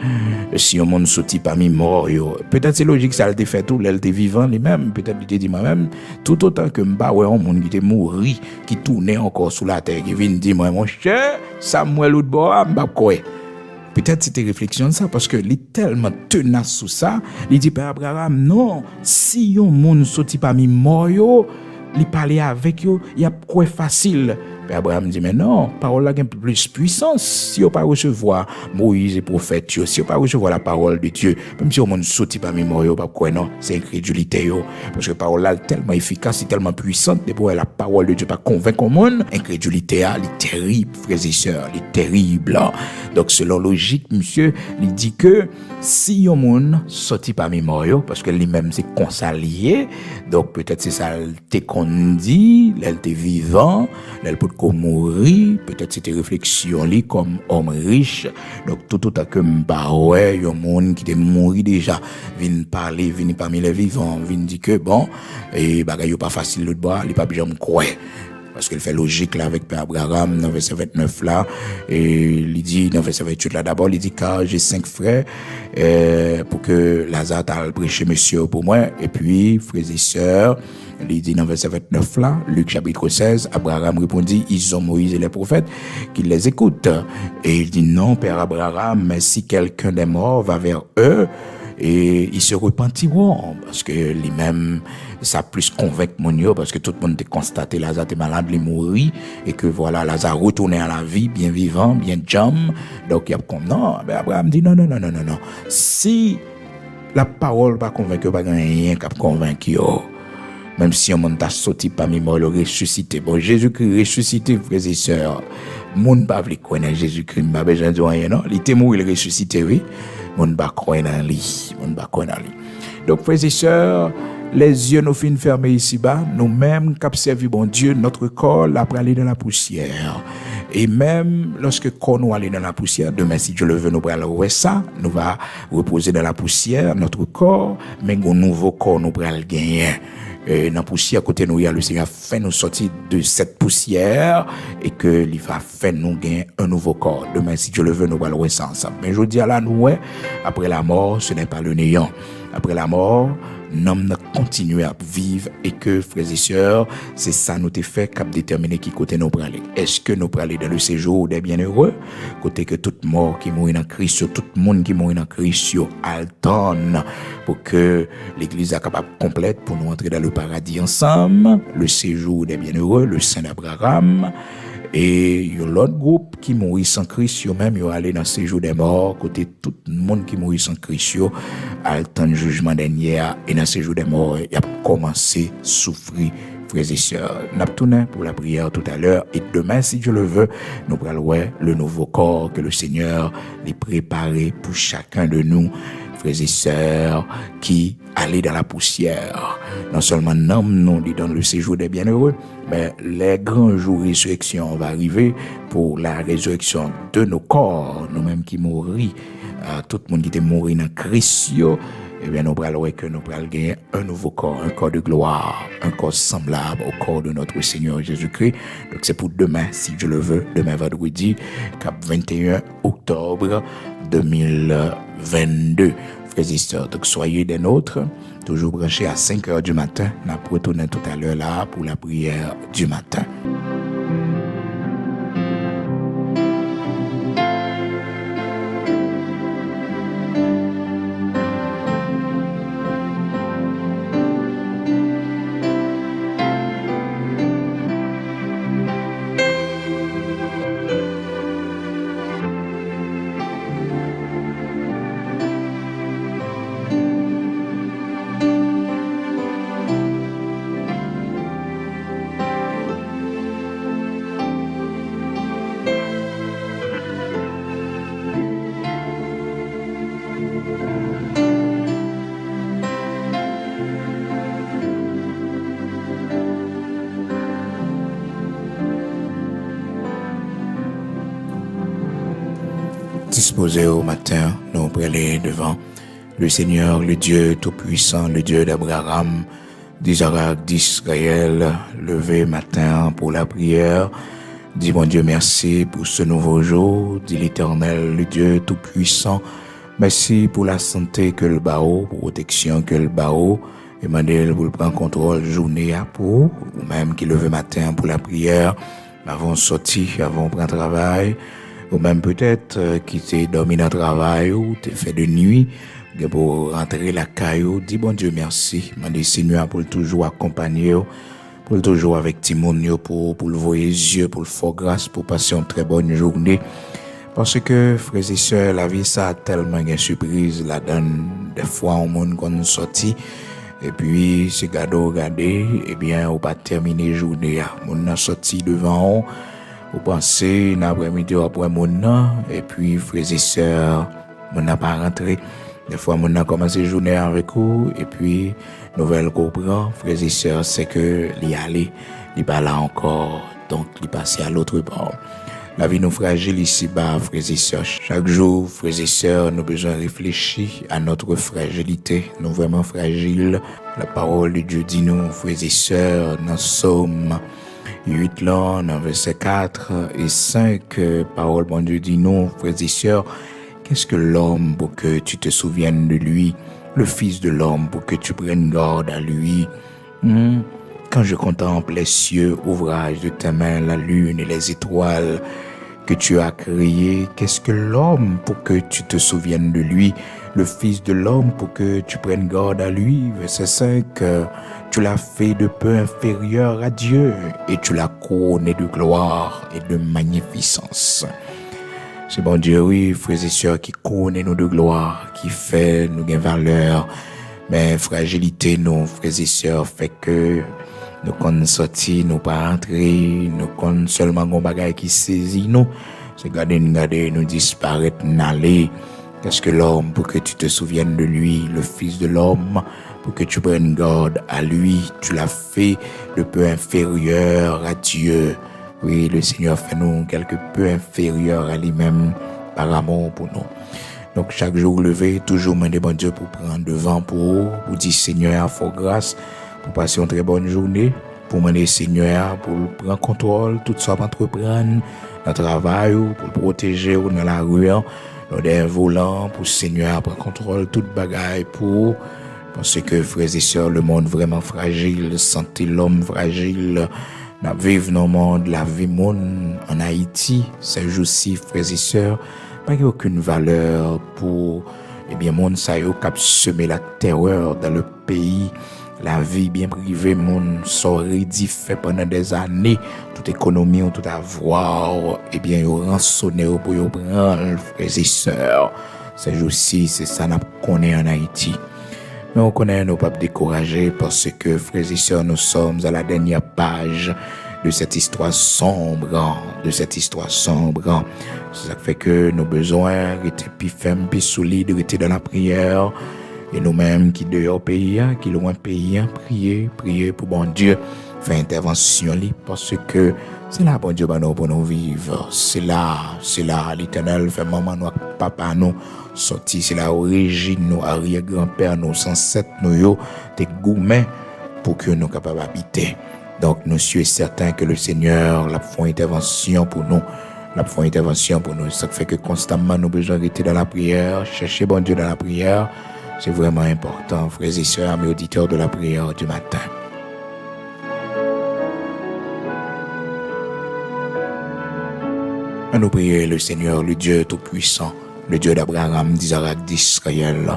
sorti parmi mort yo peut-être c'est logique ça le fait tout l'elle était vivant lui-même peut-être il dit moi-même tout autant que m'pa ouais un monde qui était mort qui tournait encore sous la terre qui vient dire moi mon cher Samuel l'autre bord m'pa quoi. Peut-être c'était réflexion de ça, parce que il est tellement tenace sur ça, il dit Père Abraham, non, si yon moun sorti parmi mort yo, il parlait avec yo, il y a quoi facile. Père Abraham dit, mais non, parole là a plus puissance. Si on pas recevoir Moïse et prophète, si on pas recevoir la parole de Dieu, même si on monde sorti parmi mort yo, pas quoi non, c'est incrédulité yo, parce que parole là est tellement efficace, est tellement puissante, de pour la parole de Dieu pas convaincre au monde, incrédulité elle est terrible, frères et sœurs, elle est terrible. Donc selon logique, monsieur, il dit que si on monde sorti parmi mort yo, parce que lui-même c'est consalié, donc peut-être c'est ça t'es qu'on dit, elle était vivant, elle peut mourir, peut-être c'était réflexion li comme homme riche, donc tout autant que m'pa ouais, yon monde qui était mort déjà, vient parler, vient parmi les vivants, vient dire que bon, et bagay yo pas facile l'autre bois, il pas bien me croire. Parce qu'il fait logique là avec Père Abraham dans verset 29 là, et il dit dans verset 28 là d'abord il dit car j'ai 5 frères pour que Lazare t'a prêché monsieur pour moi, et puis frères et sœurs, il dit dans verset 29 là, Luc chapitre 16, Abraham répondit, ils ont Moïse et les prophètes qui les écoutent. Et il dit non Père Abraham, mais si quelqu'un des morts va vers eux, et ils se repentiront parce que lui-même ça plus convaincre mon yo parce que tout le monde a constaté Lazare était malade, il mourit et que voilà Lazare retourné à la vie, bien vivant, bien jam. Donc il y a comme non, ben Abraham dit non. Si la parole pas convaincre, pas rien qui convaincre yo. Même si on monde t'a sorti parmi mort le ressuscité. Bon, Jésus-Christ ressuscité, frères et sœurs. Moun pas vle connaître Jésus-Christ, pas besoin de rien non. Il était mort, il ressuscité oui. Moun pas croire dans lui, Donc frères et sœurs, les yeux nous fin fermés ici-bas, nous-mêmes qui servi bon Dieu, notre corps l'a aller dans la poussière. Et même lorsque corps nous aller dans la poussière, demain si Dieu le veut, nous allons ça, nous va reposer dans la poussière notre corps, mais un nouveau corps nous allons gagner. Dans la poussière côté nous, le Seigneur fait nous sortir de cette poussière et que il va faire nous gagner un nouveau corps. Demain si Dieu le veut, nous allons ça ensemble. Mais je dis à la nous, après la mort, ce n'est pas le néant. Après la mort, nous continuons à vivre et que, frères et sœurs, c'est ça nous fait cap déterminer qui côté nous pour aller. Est-ce que nous pour aller dans le séjour des bienheureux, côté que toute mort qui mourit dans Christ, tout le monde qui mourit dans Christ, alterne pour que l'église soit capable complète pour nous entrer dans le paradis ensemble, le séjour des bienheureux, le Saint d'Abraham. Et il y a l'autre groupe qui mourit sans Christ, même ils allé dans le séjour des morts, côté tout le monde qui mourit sans Christ, à le temps de jugement dernier, et dans le séjour des morts, il a commencé à souffrir, frères et sœurs. Nous avons tourné pour la prière tout à l'heure, et demain, si Dieu le veut, nous allons le nouveau corps que le Seigneur a préparé pour chacun de nous, frères et sœurs, qui allaient dans la poussière. Non seulement nous dans le séjour des bienheureux, mais les grands jours de résurrection vont arriver pour la résurrection de nos corps, nous-mêmes qui mourrons, tout le monde qui était mort dans Christ, eh bien, nous allons que nous allons gagner un nouveau corps, un corps de gloire, un corps semblable au corps de notre Seigneur Jésus-Christ. Donc, c'est pour demain, si Dieu le veut, demain vendredi, cap 21 octobre 2022. Frères et sœurs, donc soyez des nôtres, toujours branchés à 5 heures du matin. Nous allons retourner tout à l'heure là pour la prière du matin. Disposés au matin, nous prêlons devant le Seigneur, le Dieu Tout-Puissant, le Dieu d'Abraham, d'Isaac, d'Israël, levé matin pour la prière. Dis mon Dieu, merci pour ce nouveau jour. Dis l'Éternel, le Dieu Tout-Puissant, merci pour la santé que le bao, pour la protection que le bao. Emmanuel, vous prendre contrôle journée à pour, ou même qui levé matin pour la prière, avant de sortir, avant de prendre travail. Ou même peut-être qui t'est dormi dans le travail ou t'es fait de nuit, pour rentrer la caillou, dis bon Dieu merci, m'a dit Seigneur pour toujours accompagner, pour toujours avec Timonio, pour le voir les yeux, pour le faire grâce, pour passer une très bonne journée. Parce que, frères et sœurs, la vie ça a tellement de surprises, la donne des fois au monde qu'on nous sortit, et puis c'est regarder, et bien on va terminer journée, on a sorti devant on. Vous pensez, l'après-midi, après mon nom, et puis, frères et sœurs, mon n'a pas rentré. Des fois, mon a commencé journée avec vous, et puis, nouvelle comprend, frères et sœurs, c'est que l'y aller, l'y pas là encore, donc l'y passer à l'autre bord. La vie nous fragile ici-bas, frères et sœurs. Chaque jour, frères et sœurs, nous avons besoin de réfléchir à notre fragilité. Nous vraiment fragiles. La parole de Dieu dit nous, frères et sœurs, nous sommes 8 là, dans verset 4 et 5, parole bon Dieu dit non, frères et sœurs, qu'est-ce que l'homme pour que tu te souviennes de lui, le fils de l'homme pour que tu prennes garde à lui. Quand je contemple les cieux, ouvrage de tes mains, la lune et les étoiles, que tu as créé. Qu'est-ce que l'homme pour que tu te souviennes de lui? Le Fils de l'homme pour que tu prennes garde à lui. Verset 5, tu l'as fait de peu inférieur à Dieu et tu l'as couronné de gloire et de magnificence. C'est bon Dieu, oui, frères et sœurs, qui couronne nous de gloire, qui fait nous gain valeur. Mais fragilité, nous, frères et sœurs, fait que nous qu'on sorti, nous pas entrer, nous qu'on seulement gon bagay qui saisit nous. C'est garder, nous disparaître, n'aller. Qu'est-ce que l'homme pour que tu te souviennes de lui, le Fils de l'homme, pour que tu prennes garde à lui, tu l'as fait de peu inférieur à Dieu. Oui, le Seigneur fait nous quelque peu inférieur à lui-même par amour pour nous. Donc chaque jour levé, toujours demander bon Dieu pour prendre devant pour dire Seigneur, fort grâce, pour passer une très bonne journée, pour demander Seigneur, pour prendre contrôle, tout ça pour entreprendre, dans le travail, pour protéger ou dans la rue, dans des volants, pour Seigneur, prendre contrôle, toute bagaille pour, parce que frères et sœurs, le monde vraiment fragile, santé l'homme fragile, nous vivons dans le monde, la vie monde en Haïti, ces jours-ci, frères et sœurs, pas aucune valeur pour, monde ça y a semé la terreur dans le pays, la vie bien privée, monde sont fait pendant des années, toute économie, tout avoir, yo rançonné pour yo prendre, frères et sœurs, ces jours-ci, c'est ça qu'on connaît en Haïti. Mais on connaît nos pas découragés parce que, frères et sœurs, nous sommes à la dernière page de cette histoire sombre, C'est ça qui fait que nos besoins étaient plus fermes, plus solides, étaient dans la prière. Et nous-mêmes qui dehors pays, qui loin pays, prier pour bon Dieu, faire intervention parce que c'est là bon Dieu pour nous vivre. C'est là l'Éternel fait maman nous, papa nous sorti, c'est là origine nous, arrière-grand-père nous, ancêtres nous, des gourmets pour que nous capables d'habiter. Donc nous sommes certains que le Seigneur l'a fait intervention pour nous. Ça fait que constamment nous besoin d'être dans la prière, chercher bon Dieu dans la prière. C'est vraiment important, frères et sœurs, mes auditeurs de la prière du matin. Nous prions le Seigneur, le Dieu Tout-Puissant, le Dieu d'Abraham, d'Isaac, d'Israël,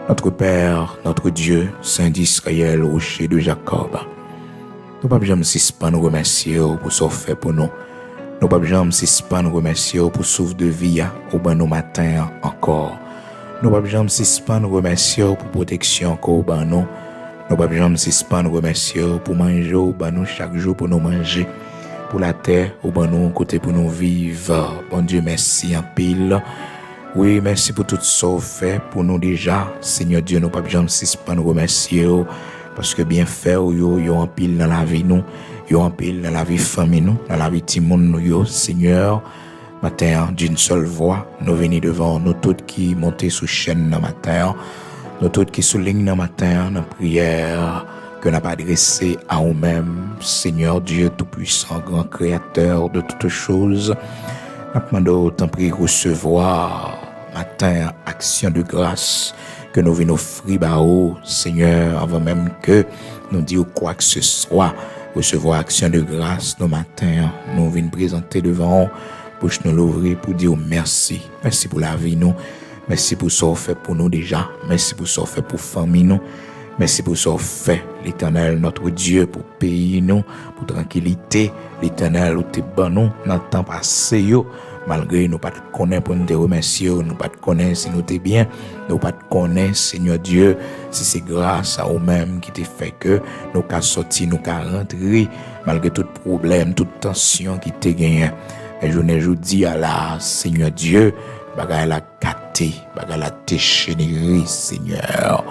notre Père, notre Dieu, Saint d'Israël, rocher de Jacob. Nous ne pouvons jamais suspendre nous remercier pour ce fait pour nous. Nous ne pouvons jamais suspendre nous remercier pour souffle de vie au bon nos matins encore. Nous ne pouvons jamais suspendre nous remercier pour protection encore au bon nous. Nous ne pouvons jamais suspendre nous remercier pour manger au bon nous chaque jour pour nous manger. Pour la terre au bon nous côté pour nous vivre. Bon Dieu, merci en pile. Oui, merci pour tout ce fait pour nous déjà. Seigneur Dieu, nous ne pouvons jamais suspendre nous remercier. Parce que bien faire, yo en pile dans la vie nous, yo en pile dans la vie famille nous, dans la vie de monde nous, Seigneur, matin d'une seule voix, nous venons devant nous toutes qui montent sous chaîne dans matin, nous toutes qui soulignent dans matin dans prière que nous avons adressé à nous-mêmes, Seigneur Dieu Tout-Puissant, grand Créateur de toutes choses. Nous demandons autant prier recevoir matin action de grâce que nous venons offrir Seigneur, avant même que nous disions quoi que ce soit, recevoir action de grâce nos matins, nous venons présenter devant pour nous l'ouvrir, pour dire merci. Merci pour la vie, nous. Merci pour ce qu'on fait pour nous déjà. Merci pour ce qu'on fait pour famille, nous. Merci pour ce qu'on fait, l'Éternel, notre Dieu, pour pays, nous, pour tranquillité. L'Éternel, où t'es bon, nous, dans le temps passé, malgré nous pas te connaître pour nous te remercier, nous pas te connaître si nous t'es bien, nous pas te connaître, Seigneur Dieu, si c'est grâce à nous-mêmes qui te fait que nous qu'à sortir, nous qu'à rentrer, malgré tout problème, toute tension qui te gagne. Et je dis à la Seigneur Dieu, bagay la gâté, bagay la déchénéré, Seigneur.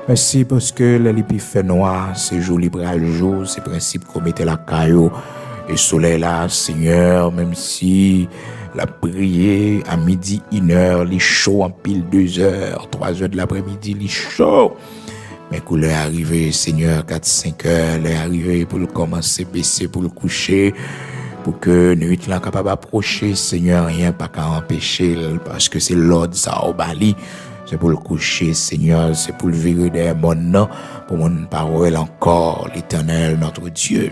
Merci parce que la lipi fait noir, c'est jour libre à jour, c'est principe qu'on mettait la caillou et soleil là, Seigneur, même si la prière à midi 1h, les chaud en pile 2h, 3h de l'après-midi, les chaud. Mais quand l'heure est arrivée, Seigneur, 4-5 heures, l'heure est arrivée pour le commencer, baisser, pour le coucher, pour que nuit là capable d'approcher, Seigneur, rien pas qu'à empêcher, parce que c'est l'ordre ça au bali. C'est pour le coucher, Seigneur, c'est pour le virer des mon nom, pour mon parole encore, l'Éternel, notre Dieu.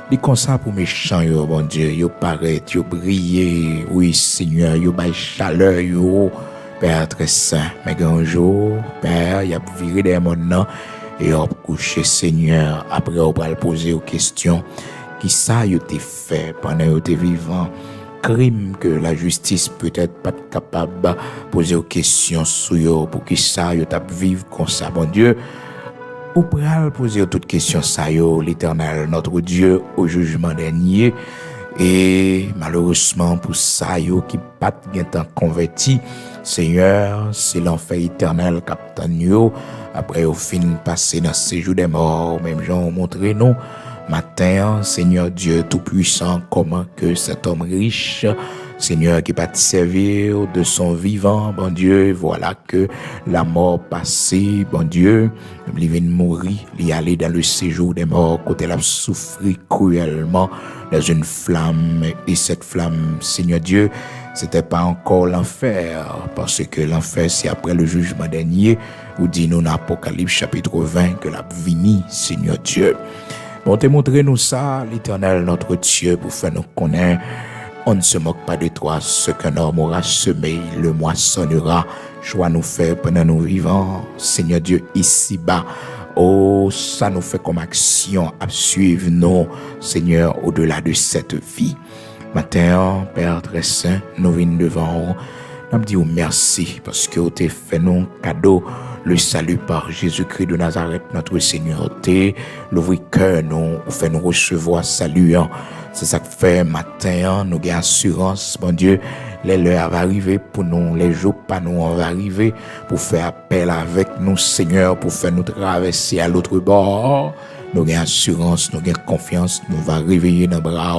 Li comme ça pour méchant yo, bon Dieu, yo paraît, yo briller, oui Seigneur, yo bay chaleur yo, Père très saint. Mais un jour, Père, y a viré des mondes et on couché Seigneur, après on va le poser aux questions, qui ça yo t'ai fait pendant yo t'es vivant, crime que la justice peut-être pas capable de poser aux questions sur yo, pour qui ça yo t'a vivre comme ça, bon Dieu. Ou pral poser toutes questions ça yo, l'Éternel, notre Dieu, au jugement dernier. Et malheureusement pour ça yo qui pas gen temps converti, Seigneur, c'est l'enfer éternel captain yo. Après au fin passer dans ce séjour des morts, même Jean montré nous matin, Seigneur Dieu tout-puissant, comment que cet homme riche, Seigneur qui va te servir de son vivant, bon Dieu, voilà que la mort passée, bon Dieu, il vient de mourir, il est allé dans le séjour des morts, côté il a souffert cruellement dans une flamme, et cette flamme, Seigneur Dieu, c'était pas encore l'enfer, parce que l'enfer c'est après le jugement dernier, où dit nous dans Apocalypse chapitre 20 que la vini, Seigneur Dieu. Bon, te montrer nous ça, l'Éternel, notre Dieu, pour faire nous connaître. On ne se moque pas de toi, ce qu'un homme aura semé, le moissonnera. Choix nous fait pendant nous vivants, Seigneur Dieu, ici-bas. Oh, ça nous fait comme action à suivre nous, Seigneur, au-delà de cette vie. Matin, Père très saint, nous venons devant nous disons merci parce que vous avez fait nous cadeau, le salut par Jésus-Christ de Nazareth, notre Seigneur. L'ouvrir cœur, nous fait nous recevoir salut. C'est ça que fait matin, nous avons assurance, mon Dieu, les l'heure va arriver pour nous, les jours pas nous, on va arriver pour faire appel avec nous, Seigneur, pour faire nous traverser à l'autre bord. Nous avons assurance, nous avons confiance, nous va réveiller nos bras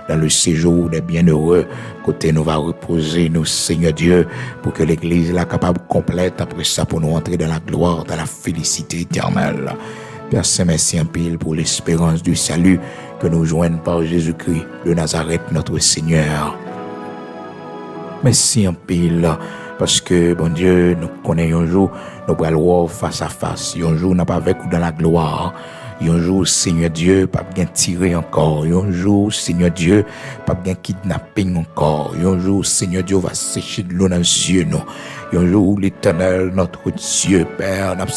dans le séjour des bienheureux. Côté nous va reposer, nous, Seigneur Dieu, pour que l'Église la capable complète après ça pour nous entrer dans la gloire, dans la félicité éternelle. Père Saint, merci en pile pour l'espérance du salut que nous joignons par Jésus-Christ de Nazareth, notre Seigneur. Merci en pile parce que, bon Dieu, nous connaissons un jour, nous allons le voir face à face. Un jour, nous pas avec vous dans la gloire. Un jour, Seigneur Dieu, pas bien tiré encore. Un jour, Seigneur Dieu, pas bien kidnapping encore. Un jour, Seigneur Dieu, va sécher de l'eau dans les yeux, nous. Un jour, l'Éternel, notre Dieu, Père, n'a pas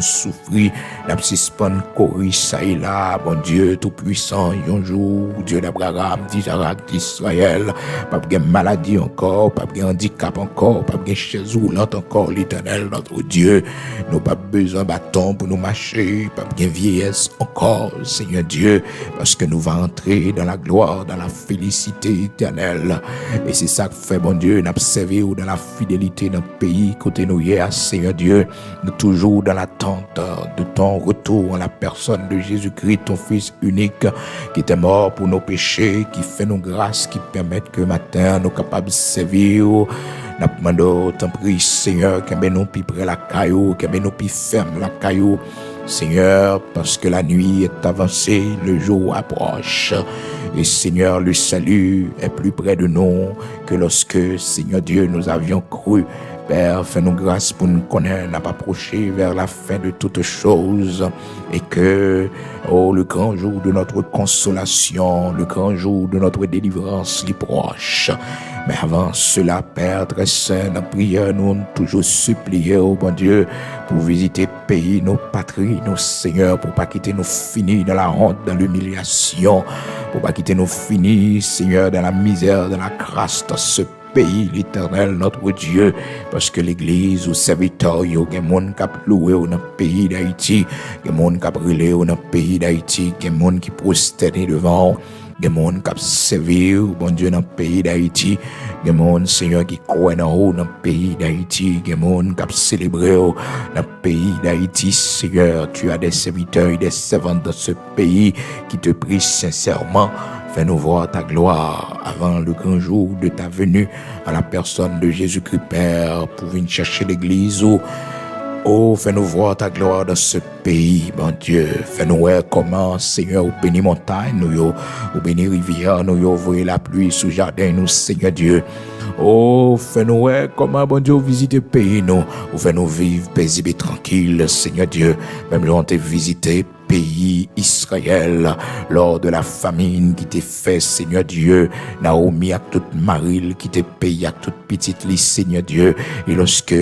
souffrir, n'a pas courir, ça et là, bon Dieu, tout-puissant. Un jour, Dieu d'Abraham, d'Isaac, d'Israël, pas bien maladie encore, pas bien handicap encore, pas bien chaise roulante encore, l'Éternel, notre Dieu. Nous pas besoin de bâton pour nous marcher, pas bien vieillesse encore, Seigneur Dieu, parce que nous allons entrer dans la gloire, dans la félicité éternelle. Et c'est ça que fait, bon Dieu, nous servi dans la fidélité dans le pays, côté nous hier, Seigneur Dieu, nous toujours dans l'attente de ton retour en la personne de Jésus-Christ, ton Fils unique, qui était mort pour nos péchés, qui fait nos grâces, qui permettent que matin, nous capables de servir. Nous demandons, t'en prie, Seigneur, que nous plus près la caillou, que nous plus ferme la caillou, Seigneur, parce que la nuit est avancée, le jour approche. Et Seigneur, le salut est plus près de nous que lorsque, Seigneur Dieu, nous avions cru. Père, fais-nous grâce pour nous connaître, n'a pas approché vers la fin de toutes choses et que, oh, le grand jour de notre consolation, le grand jour de notre délivrance, les proche. Mais avant cela, Père très saint, dans prière, nous avons toujours supplié, oh bon Dieu, pour visiter pays, nos patries, nos seigneurs, pour pas quitter nous finir dans la honte, dans l'humiliation, pour pas quitter nous finir, Seigneur, dans la misère, dans la grâce, dans ce pays, l'Éternel, notre Dieu, parce que l'Église, ou serviteurs, il y a des gens qui ont loué dans le pays d'Haïti, des gens qui ont brûlé dans le pays d'Haïti, des gens qui prosterné devant, des gens qui ont servi, bon Dieu, dans le pays d'Haïti, des gens, Seigneur, qui croient dans le pays d'Haïti, des gens qui ont célébré dans le pays d'Haïti, Seigneur, tu as des serviteurs et des servantes dans ce pays qui te prient sincèrement. Fais-nous voir ta gloire avant le grand jour de ta venue à la personne de Jésus-Christ, Père, pour venir chercher l'Église. Oh, fais-nous voir ta gloire dans ce pays, bon Dieu. Fais-nous voir comment, Seigneur, ou bénir montagne, nous, ou bénir rivière, nous, ouvrir la pluie sous jardin, nous, Seigneur Dieu. Oh, fais-nous voir comment, bon Dieu, visiter le pays, nous, ou fais-nous vivre paisible et tranquille, Seigneur Dieu. Même nous, on t'a visité, pays Israël, lors de la famine qui t'est fait, Seigneur Dieu, Naomi à toute Maril qui t'est payé à toute petite liste, Seigneur Dieu, et lorsque,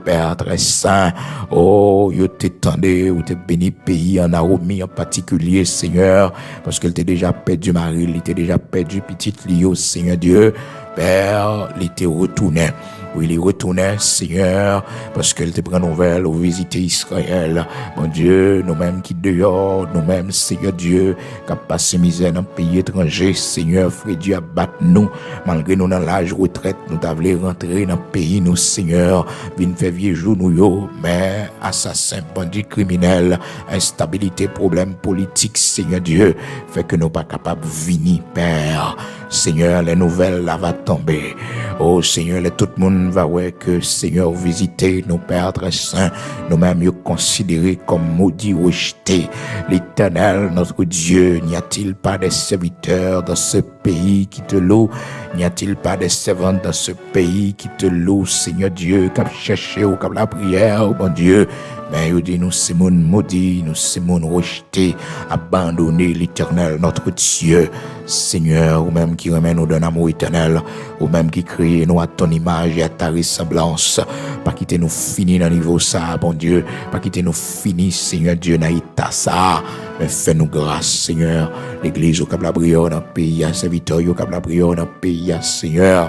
Père très saint, oh, yo t'étendais ou t'es béni pays en Naomi en particulier, Seigneur, parce qu'elle t'est déjà perdu Maril, il t'est déjà perdu petite Lio, Seigneur Dieu, Père, il t'est retourné. Oui, il est retourné, Seigneur, parce qu'elle te prend nouvelle au visiter Israël. Mon Dieu, nous-mêmes qui dehors, nous-mêmes, Seigneur Dieu, qui a passé misère dans le pays étranger, Seigneur, frère Dieu, abatte nous, malgré nous dans l'âge retraite, nous t'avons rentrer dans le pays, nous, Seigneur, vin faire vieux jour, nous, yo, mais assassin, bandit, criminel, instabilité, problème politique, Seigneur Dieu, fait que nous pas capables de venir, Père. Seigneur, les nouvelles là va tomber. Oh Seigneur, tout le monde va voir que Seigneur visiter nos pères très saints, nous-mêmes nous considérer comme maudits, rejetés. L'Éternel, notre Dieu, n'y a-t-il pas des serviteurs dans ce pays qui te louent? N'y a-t-il pas des servantes dans ce pays qui te louent, Seigneur Dieu, qui a cherché ou qui a la prière, oh mon Dieu? Mais il dit, nous sommes maudits, nous sommes rejetés, abandonnés, l'Éternel, notre Dieu. Seigneur, ou même qui remet nous d'un amour éternel, ou même qui crée nous à ton image et à ta ressemblance. Pas quitter nous finir dans le niveau ça, bon Dieu. Pas quitter nous finir, Seigneur Dieu, dans l'état ça. Mais fais-nous grâce, Seigneur. L'église au Cap la prière dans le pays, à serviteur au Cap la prière dans le pays, Seigneur.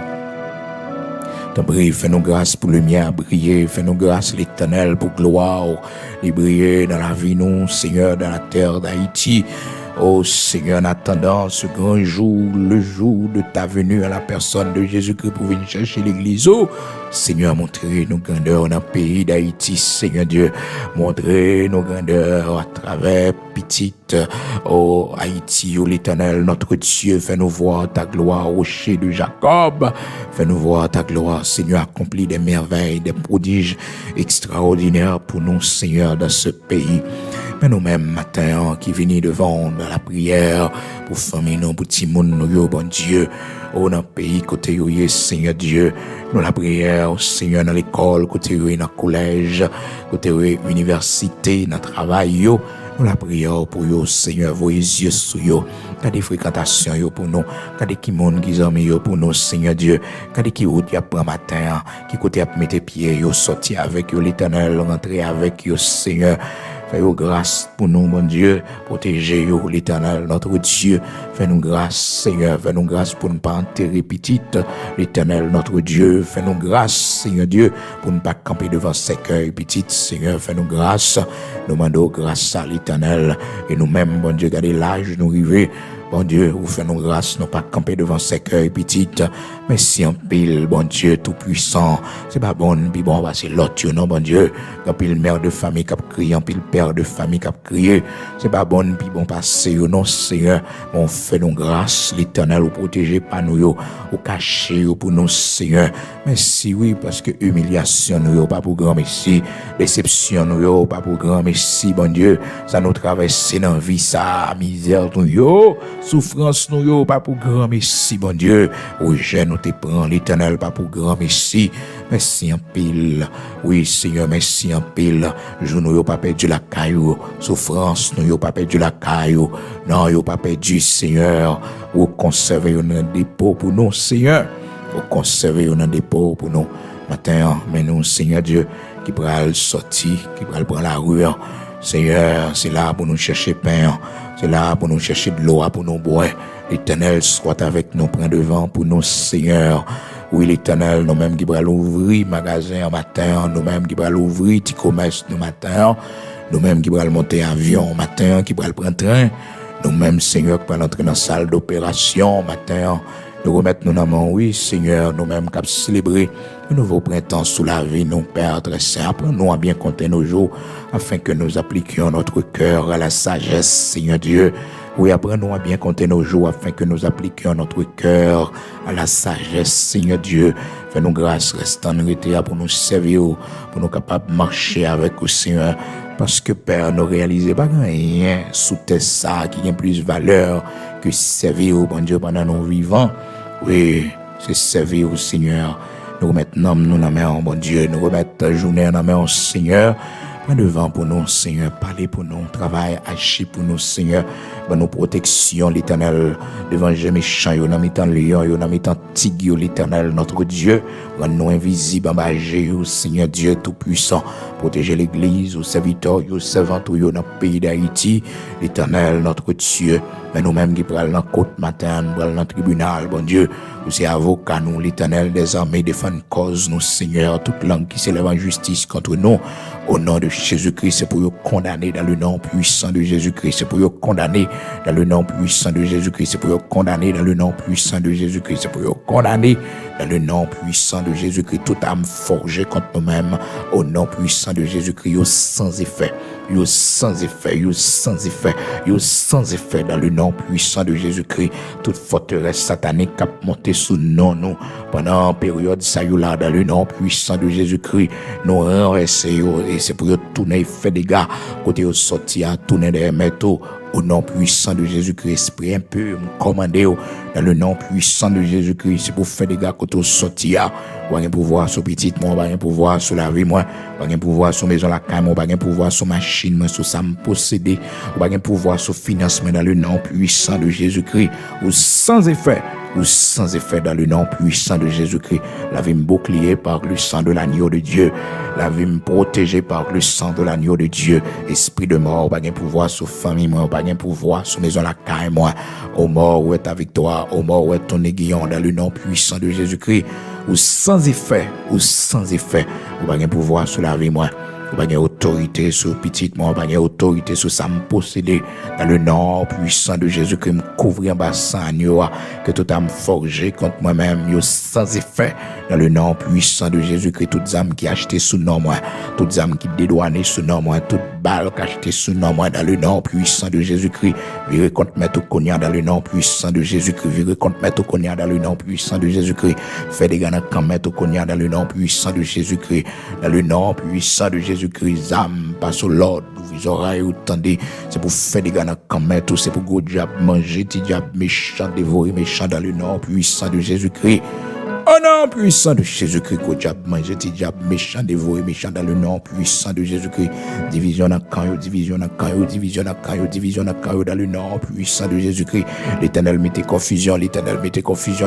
T'en prie, fais-nous grâce pour le mien briller, fais-nous grâce l'Éternel pour gloire, et briller dans la vie, nous, Seigneur, dans la terre d'Haïti. Oh Seigneur, en attendant ce grand jour, le jour de ta venue à la personne de Jésus-Christ pour venir chercher l'église. Oh Seigneur, montrez nos grandeurs dans le pays d'Haïti, Seigneur Dieu. Montrez nos grandeurs à travers petite, oh Haïti, oh l'Éternel, notre Dieu. Fais-nous voir ta gloire, rocher de Jacob. Fais-nous voir ta gloire, Seigneur, accompli des merveilles, des prodiges extraordinaires pour nous, Seigneur, dans ce pays. Mais nous-mêmes, matin, qui venons devant dans la prière, pour famille, nous, pour petit monde, nous, bon Dieu, oh, dans le pays, côté, Seigneur Dieu, nous, la prière, Seigneur, dans l'école, côté, dans le collège, côté, université, dans le travail, nous, la prière pour vous, Seigneur, vos yeux sur vous, qu'à des fréquentations, pour nous, qu'à des qui monde, qui aiment, pour nous, Seigneur Dieu, qu'à des qui route, après matin, qui côté, à mettre pieds, sortir avec vous, l'Éternel, rentrer avec vous, Seigneur. Fais-nous grâce pour nous, mon Dieu. Protégez-nous, l'Éternel, notre Dieu. Fais-nous grâce, Seigneur. Fais-nous grâce pour ne pas enterrer petite, l'Éternel, notre Dieu. Fais-nous grâce, Seigneur Dieu, pour ne pas camper devant cercueil petite, Seigneur. Fais-nous grâce. Nous demandons grâce à l'Éternel. Et nous-mêmes, mon Dieu, gardez l'âge, nous river. Bon Dieu, vous faites nos grâces, non pas camper devant cercueil petite, mais si en pile, bon Dieu, tout puissant. C'est pas bon, puis bon, c'est l'autre, non, bon Dieu. Quand pile mère de famille qui a crié, en pile père de famille qui a crié. C'est pas bon, puis bon, passer, non, Seigneur. On fait nos grâces, l'Éternel, vous protégez pas nous, vous cachez pour nous, Seigneur. Merci, oui, parce que humiliation, nous, pas pour grand merci. Déception, nous, pas pour grand merci, bon Dieu. Ça nous traverse dans la vie, ça, misère, nous, souffrance nous yo pas pour grand merci bon Dieu. Oui, je nous te prends l'Éternel pas pour grand merci. Merci en pile. Oui, Seigneur, merci en pile. Je nous yo pas perdu la caillou. Souffrance nous yo pas perdu la caillou. Non, yo pas perdu, Seigneur. Ou conserver un dépôt pour nous, Seigneur. Ou conserver un dépôt pour nous. Matin, mais nous, Seigneur Dieu, qui pral sortir, qui pral prendre la rue. Seigneur, c'est là pour nous chercher pain. C'est là pour nous chercher de l'eau, pour nous boire. L'Éternel soit avec nous, prend devant pour nous, Seigneur. Oui, l'Éternel, nous-mêmes qui va l'ouvrir, magasin en matin, nous-mêmes qui va l'ouvrir, petit commerce le matin, nous-mêmes qui va monter avion matin, qui va le prendre train, nous-mêmes, Seigneur, qui va entrer dans la salle d'opération matin. Nous remettons nos mains, oui, Seigneur, nous-mêmes qui célébrer un nouveau printemps sous la vie, nous, Père très saint. Apprends-nous à bien compter nos jours, afin que nous appliquions notre cœur à la sagesse, Seigneur Dieu. Oui, apprends-nous à bien compter nos jours, afin que nous appliquions notre cœur à la sagesse, Seigneur Dieu. Fais-nous grâce, restant nous pour nous servir, pour nous capables de marcher avec vous, Seigneur. Parce que, Père, nous réalisons pas rien sous tes ça qui a plus valeur que servir au bon Dieu pendant nos vivants. Oui, c'est servir au Seigneur. Nous remettons nous dans la main, bon Dieu. Nous remettons la journée dans la main au Seigneur. Prends devant pour nous, Seigneur. Parlez pour nous. Travail, agis pour nous, Seigneur. Pour nos protections, l'Éternel. Devant les méchants, yo, dans mi-temps lion, yo, dans mi-temps tigre, l'Éternel, notre Dieu. Rends-nous invisibles, embagés, Seigneur Dieu Tout-Puissant. Protéger l'Église, aux serviteurs, aux servantes, yo, dans le pays d'Haïti. L'Éternel, notre Dieu. Mais nous-mêmes qui prenons dans la côte matin, nous prenons dans le tribunal, bon Dieu. Nous sommes avocats, nous, l'Éternel des armées, défendre cause, nous, Seigneur, toute langue qui s'élève en justice contre nous. Au nom de Jésus-Christ, c'est pour nous condamner dans le nom puissant de Jésus-Christ. C'est pour nous condamner dans le nom puissant de Jésus-Christ. C'est pour nous condamner dans le nom puissant de Jésus-Christ. C'est pour nous condamner dans le nom puissant de Jésus-Christ. Toute âme forgée contre nous-mêmes, au nom puissant de Jésus-Christ, yo sans effet. Yo sans effet, yo sans effet, yo sans effet dans le nom puissant de Jésus-Christ. Toute forteresse satanique qui a monté sous nous pendant une période ça yo là dans le nom puissant de Jésus-Christ. Nous renverser et c'est pour tourner fait des gars côté au sorti à tourner des métaux. Au nom puissant de Jésus-Christ, esprit impur, commandez dans le nom puissant de Jésus-Christ. C'est pour faire des gars quand on sortit. Ou pas pouvoir sur petite moi, pas pouvoir sur la vie moi, pas pouvoir sur maison la caille moi, pas pouvoir sur machine moi, sur ça me posséder, ou pas pouvoir sur financement dans le nom puissant de Jésus-Christ. Ou sans effet dans le nom puissant de Jésus-Christ. La vie me bouclier par le sang de l'agneau de Dieu. La vie me protégée par le sang de l'agneau de Dieu. Esprit de mort, pas pouvoir sur famille moi, pas pouvoir sur maison la caille moi. Au mort où est ta victoire, au mort où est ton aiguillon dans le nom puissant de Jésus-Christ. Ou sans effet, ou pas pouvoir sur la vie moi. Ou pas autorité sur petite moi, pas autorité sur ça me posséder dans le nom puissant de Jésus-Christ, me couvrir en bassin que tout âme forgé contre moi-même, yo sans effet dans le nom puissant de Jésus-Christ, toutes âmes qui acheté sous nom moi, toutes âmes qui dédouané sous nom moi, toutes balles qui acheté sous nom moi dans le nom puissant de Jésus-Christ, virez contre mettre au cognac dans le nom puissant de Jésus-Christ, virez contre mettre au cognac dans le nom puissant de Jésus-Christ, fait des gars quand mettre au cognac dans le nom puissant de Jésus-Christ, dans le nom puissant de Jésus-Christ, âme passe au Lord, vous oreilles ou tendez, c'est pour faire des gars quand mettre, c'est pour gros diable manger, petit diable méchant, dévorer méchant dans le nom puissant de Jésus-Christ. Au nom puissant de Jésus-Christ, que diable manger, petit diable méchant, dévorer méchant dans le nom puissant de Jésus-Christ. Division dans le division dans le nom puissant de Jésus-Christ. L'Éternel mettez confusion, l'Éternel mettez confusion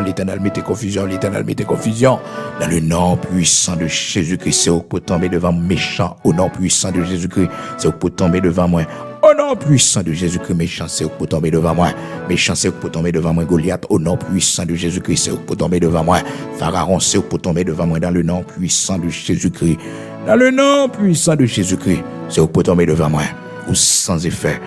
dans le nom puissant de Jésus-Christ. C'est où pour tomber devant méchant, au nom puissant de Jésus-Christ. C'est où pour tomber devant moi. Au nom puissant de Jésus-Christ, méchant, c'est pour tomber devant moi. Méchant, c'est pour tomber devant moi. Goliath, au nom puissant de Jésus-Christ, c'est pour tomber devant moi. Pharaon, c'est pour tomber devant moi dans le nom puissant de Jésus-Christ. Dans le nom puissant de Jésus-Christ, c'est pour tomber devant moi. Ou sans effet.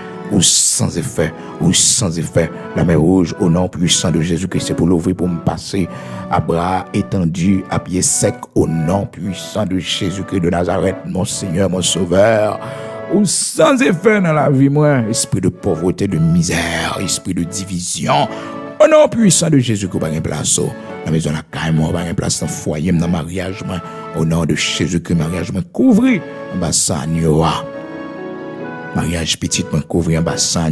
La mer rouge, au nom puissant de Jésus-Christ, c'est pour l'ouvrir, pour me passer à bras étendus, à pieds secs, au nom puissant de Jésus-Christ de Nazareth, mon Seigneur, mon Sauveur. Ou sans effet dans la vie, moi, esprit de pauvreté, de misère, esprit de division. Au nom puissant de Jésus-Christ, pas de place. La maison, la caille, moi, pas de place dans le foyer, dans le mariage, moi. Au nom de Jésus-Christ, mariage, moi, couvrir en bassin, mariage petit, moi, couvrir en bassin,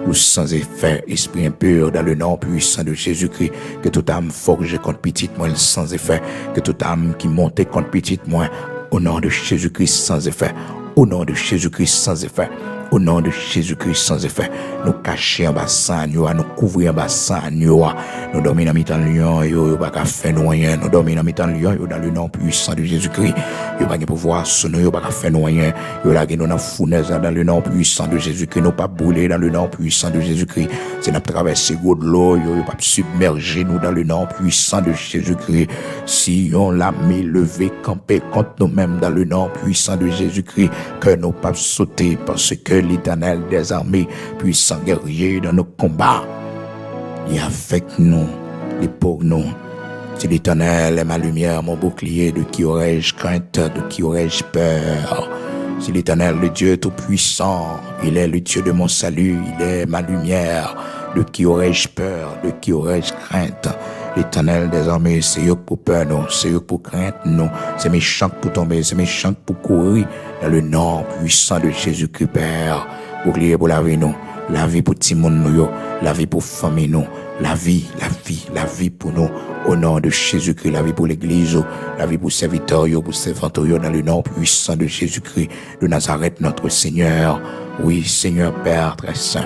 ou sans effet, esprit impur, dans le nom puissant de Jésus-Christ, que toute âme forgée contre petit, moi, sans effet, que toute âme qui monte contre petit, moi, au nom de Jésus-Christ, sans effet. Au nom de Jésus-Christ sans effet. Au nom de Jésus-Christ sans effet. Nous cacher en bassin, nous couvrir en bassin, nous dormir dans mi-temps lion, nous pas faire nous rien. Nous dormir dans mi-temps lion, dans le nom puissant de Jésus-Christ. Nous pas pouvoir sur nous, pas faire nous rien. Nous la nous dans fournaise dans le nom puissant de Jésus-Christ. Nous pas brûler dans le nom puissant de Jésus-Christ. C'est notre traverser de l'eau, nous pas submerger nous dans le nom puissant de Jésus-Christ. Si on l'a mis levé, campé contre nous-mêmes dans le nom puissant de Jésus-Christ, que nous pas sauter parce que l'Éternel des armées, puissant guerrier dans nos combats, et avec nous, et pour nous. Si l'Éternel est ma lumière, mon bouclier, de qui aurais-je crainte, de qui aurais-je peur? Si l'Éternel, le Dieu tout-puissant, il est le Dieu de mon salut, il est ma lumière, de qui aurais-je peur, de qui aurais-je crainte? L'Éternel des armées, c'est eux pour peur, non, c'est eux pour crainte, non, c'est méchant pour tomber, c'est méchant pour courir, dans le nom puissant de Jésus-Christ, Père, bouclier pour la vie, non. la vie pour Timon nous, la vie pour famille nous, la vie pour nous, au nom de Jésus-Christ, la vie pour l'église, la vie pour serviteurs, pour servantes, dans le nom puissant de Jésus-Christ de Nazareth, notre Seigneur. Oui, Seigneur Père très saint,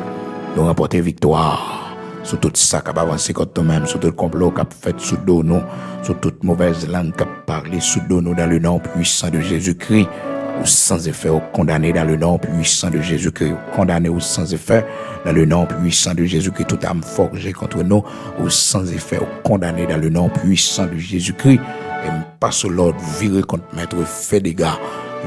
nous remporter victoire sur tout ça qui a avancé contre nous-mêmes, sur tout le complot qui a fait sous dos nous, sur toute mauvaise langue qui a parlé sous dos nous, dans le nom puissant de Jésus-Christ. Ou sans effet, ou condamné dans le nom puissant de Jésus-Christ, condamné ou sans effet dans le nom puissant de Jésus-Christ, toute âme forgée contre nous, ou sans effet, ou condamné dans le nom puissant de Jésus-Christ, et passe l'ordre, virer contre maître, fait dégâts,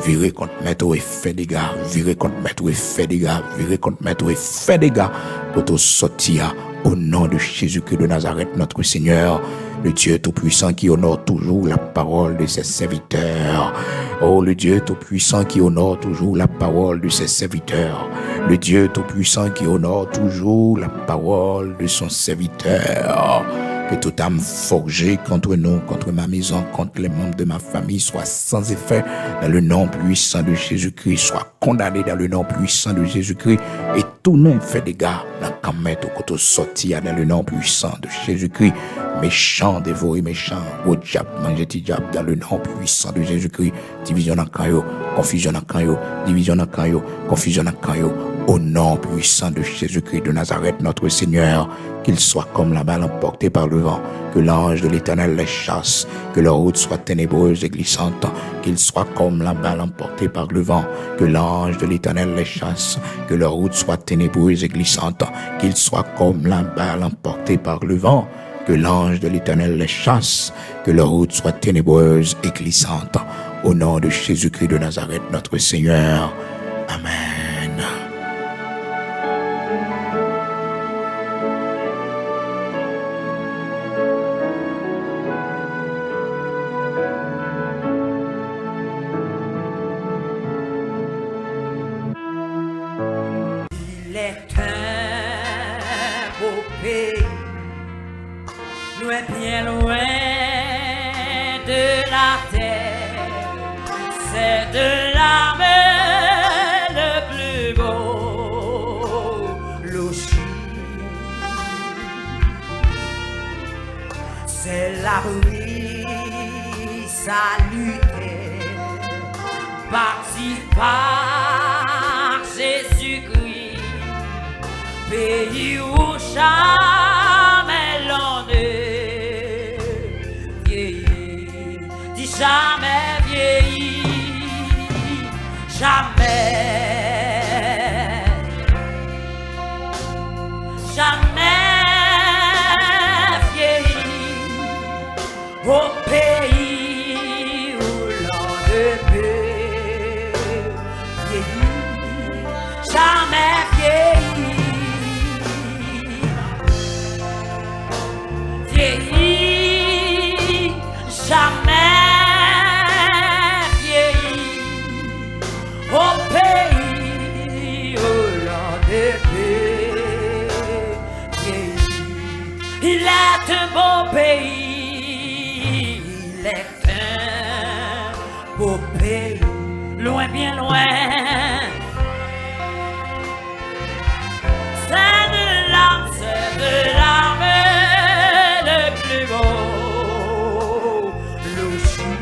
virer contre maître, fait dégâts, virer contre maître, fait dégâts, virer contre maître, fait dégâts, pour te sortir au nom de Jésus-Christ de Nazareth, notre Seigneur, le Dieu Tout-Puissant qui honore toujours la parole de ses serviteurs. Oh, le Dieu Tout-Puissant qui honore toujours la parole de ses serviteurs. Le Dieu Tout-Puissant qui honore toujours la parole de son serviteur. Que toute âme forgée contre nous, contre ma maison, contre les membres de ma famille soit sans effet dans le nom puissant de Jésus-Christ, soit condamné dans le nom puissant de Jésus-Christ et tout nom fait dégâts dans le camp au côté sorti dans le nom puissant de Jésus-Christ. Méchant, dévoré, méchant, au diable, manger petit diable dans le nom puissant de Jésus-Christ. Division dans le confusion dans le division dans le confusion dans le au nom puissant de Jésus-Christ de Nazareth, notre Seigneur, qu'il soit comme la balle emportée par le vent, que l'ange de l'Éternel les chasse, que leur route soit ténébreuse et glissante, qu'il soit comme la balle emportée par le vent, que l'ange de l'Éternel les chasse, que leur route soit ténébreuse et glissante, qu'il soit comme la balle emportée par le vent, que l'ange de l'Éternel les chasse, que leur route soit ténébreuse et glissante, au nom de Jésus-Christ de Nazareth, notre Seigneur. Amen. Bien loin de la terre, c'est de l'âme le plus beau logis. C'est la bruit salutaire, bâti par Jésus-Christ, pays où jamais l'on est. Jamais vieilli, jamais, jamais vieilli, au pays où l'on ne peut vieillir, jamais vieilli, vieilli, jamais. Au pays où l'on est il est un beau pays, il est un beau pays, loin, bien loin. C'est de l'âme le plus beau logis.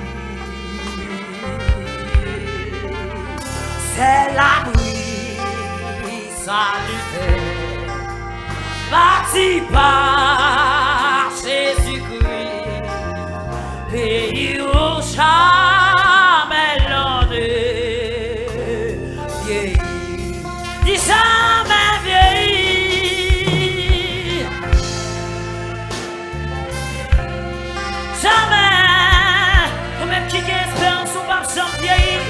C'est la nuit salutaire, bâti par Jésus-Christ, pays où jamais l'on ne vieillit, dit jamais vieillit, jamais, ou même qui a espérance ou pas jamais vieillir.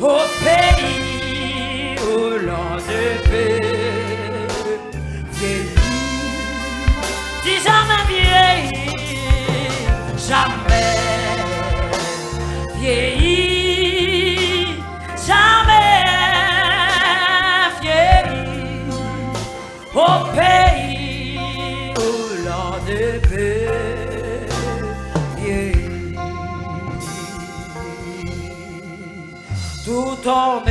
Au pays où l'on ne peut vieillir, si jamais vieillir, jamais vieillir, jamais vieillir, au pays où l'on ne peut vieillir. Tout en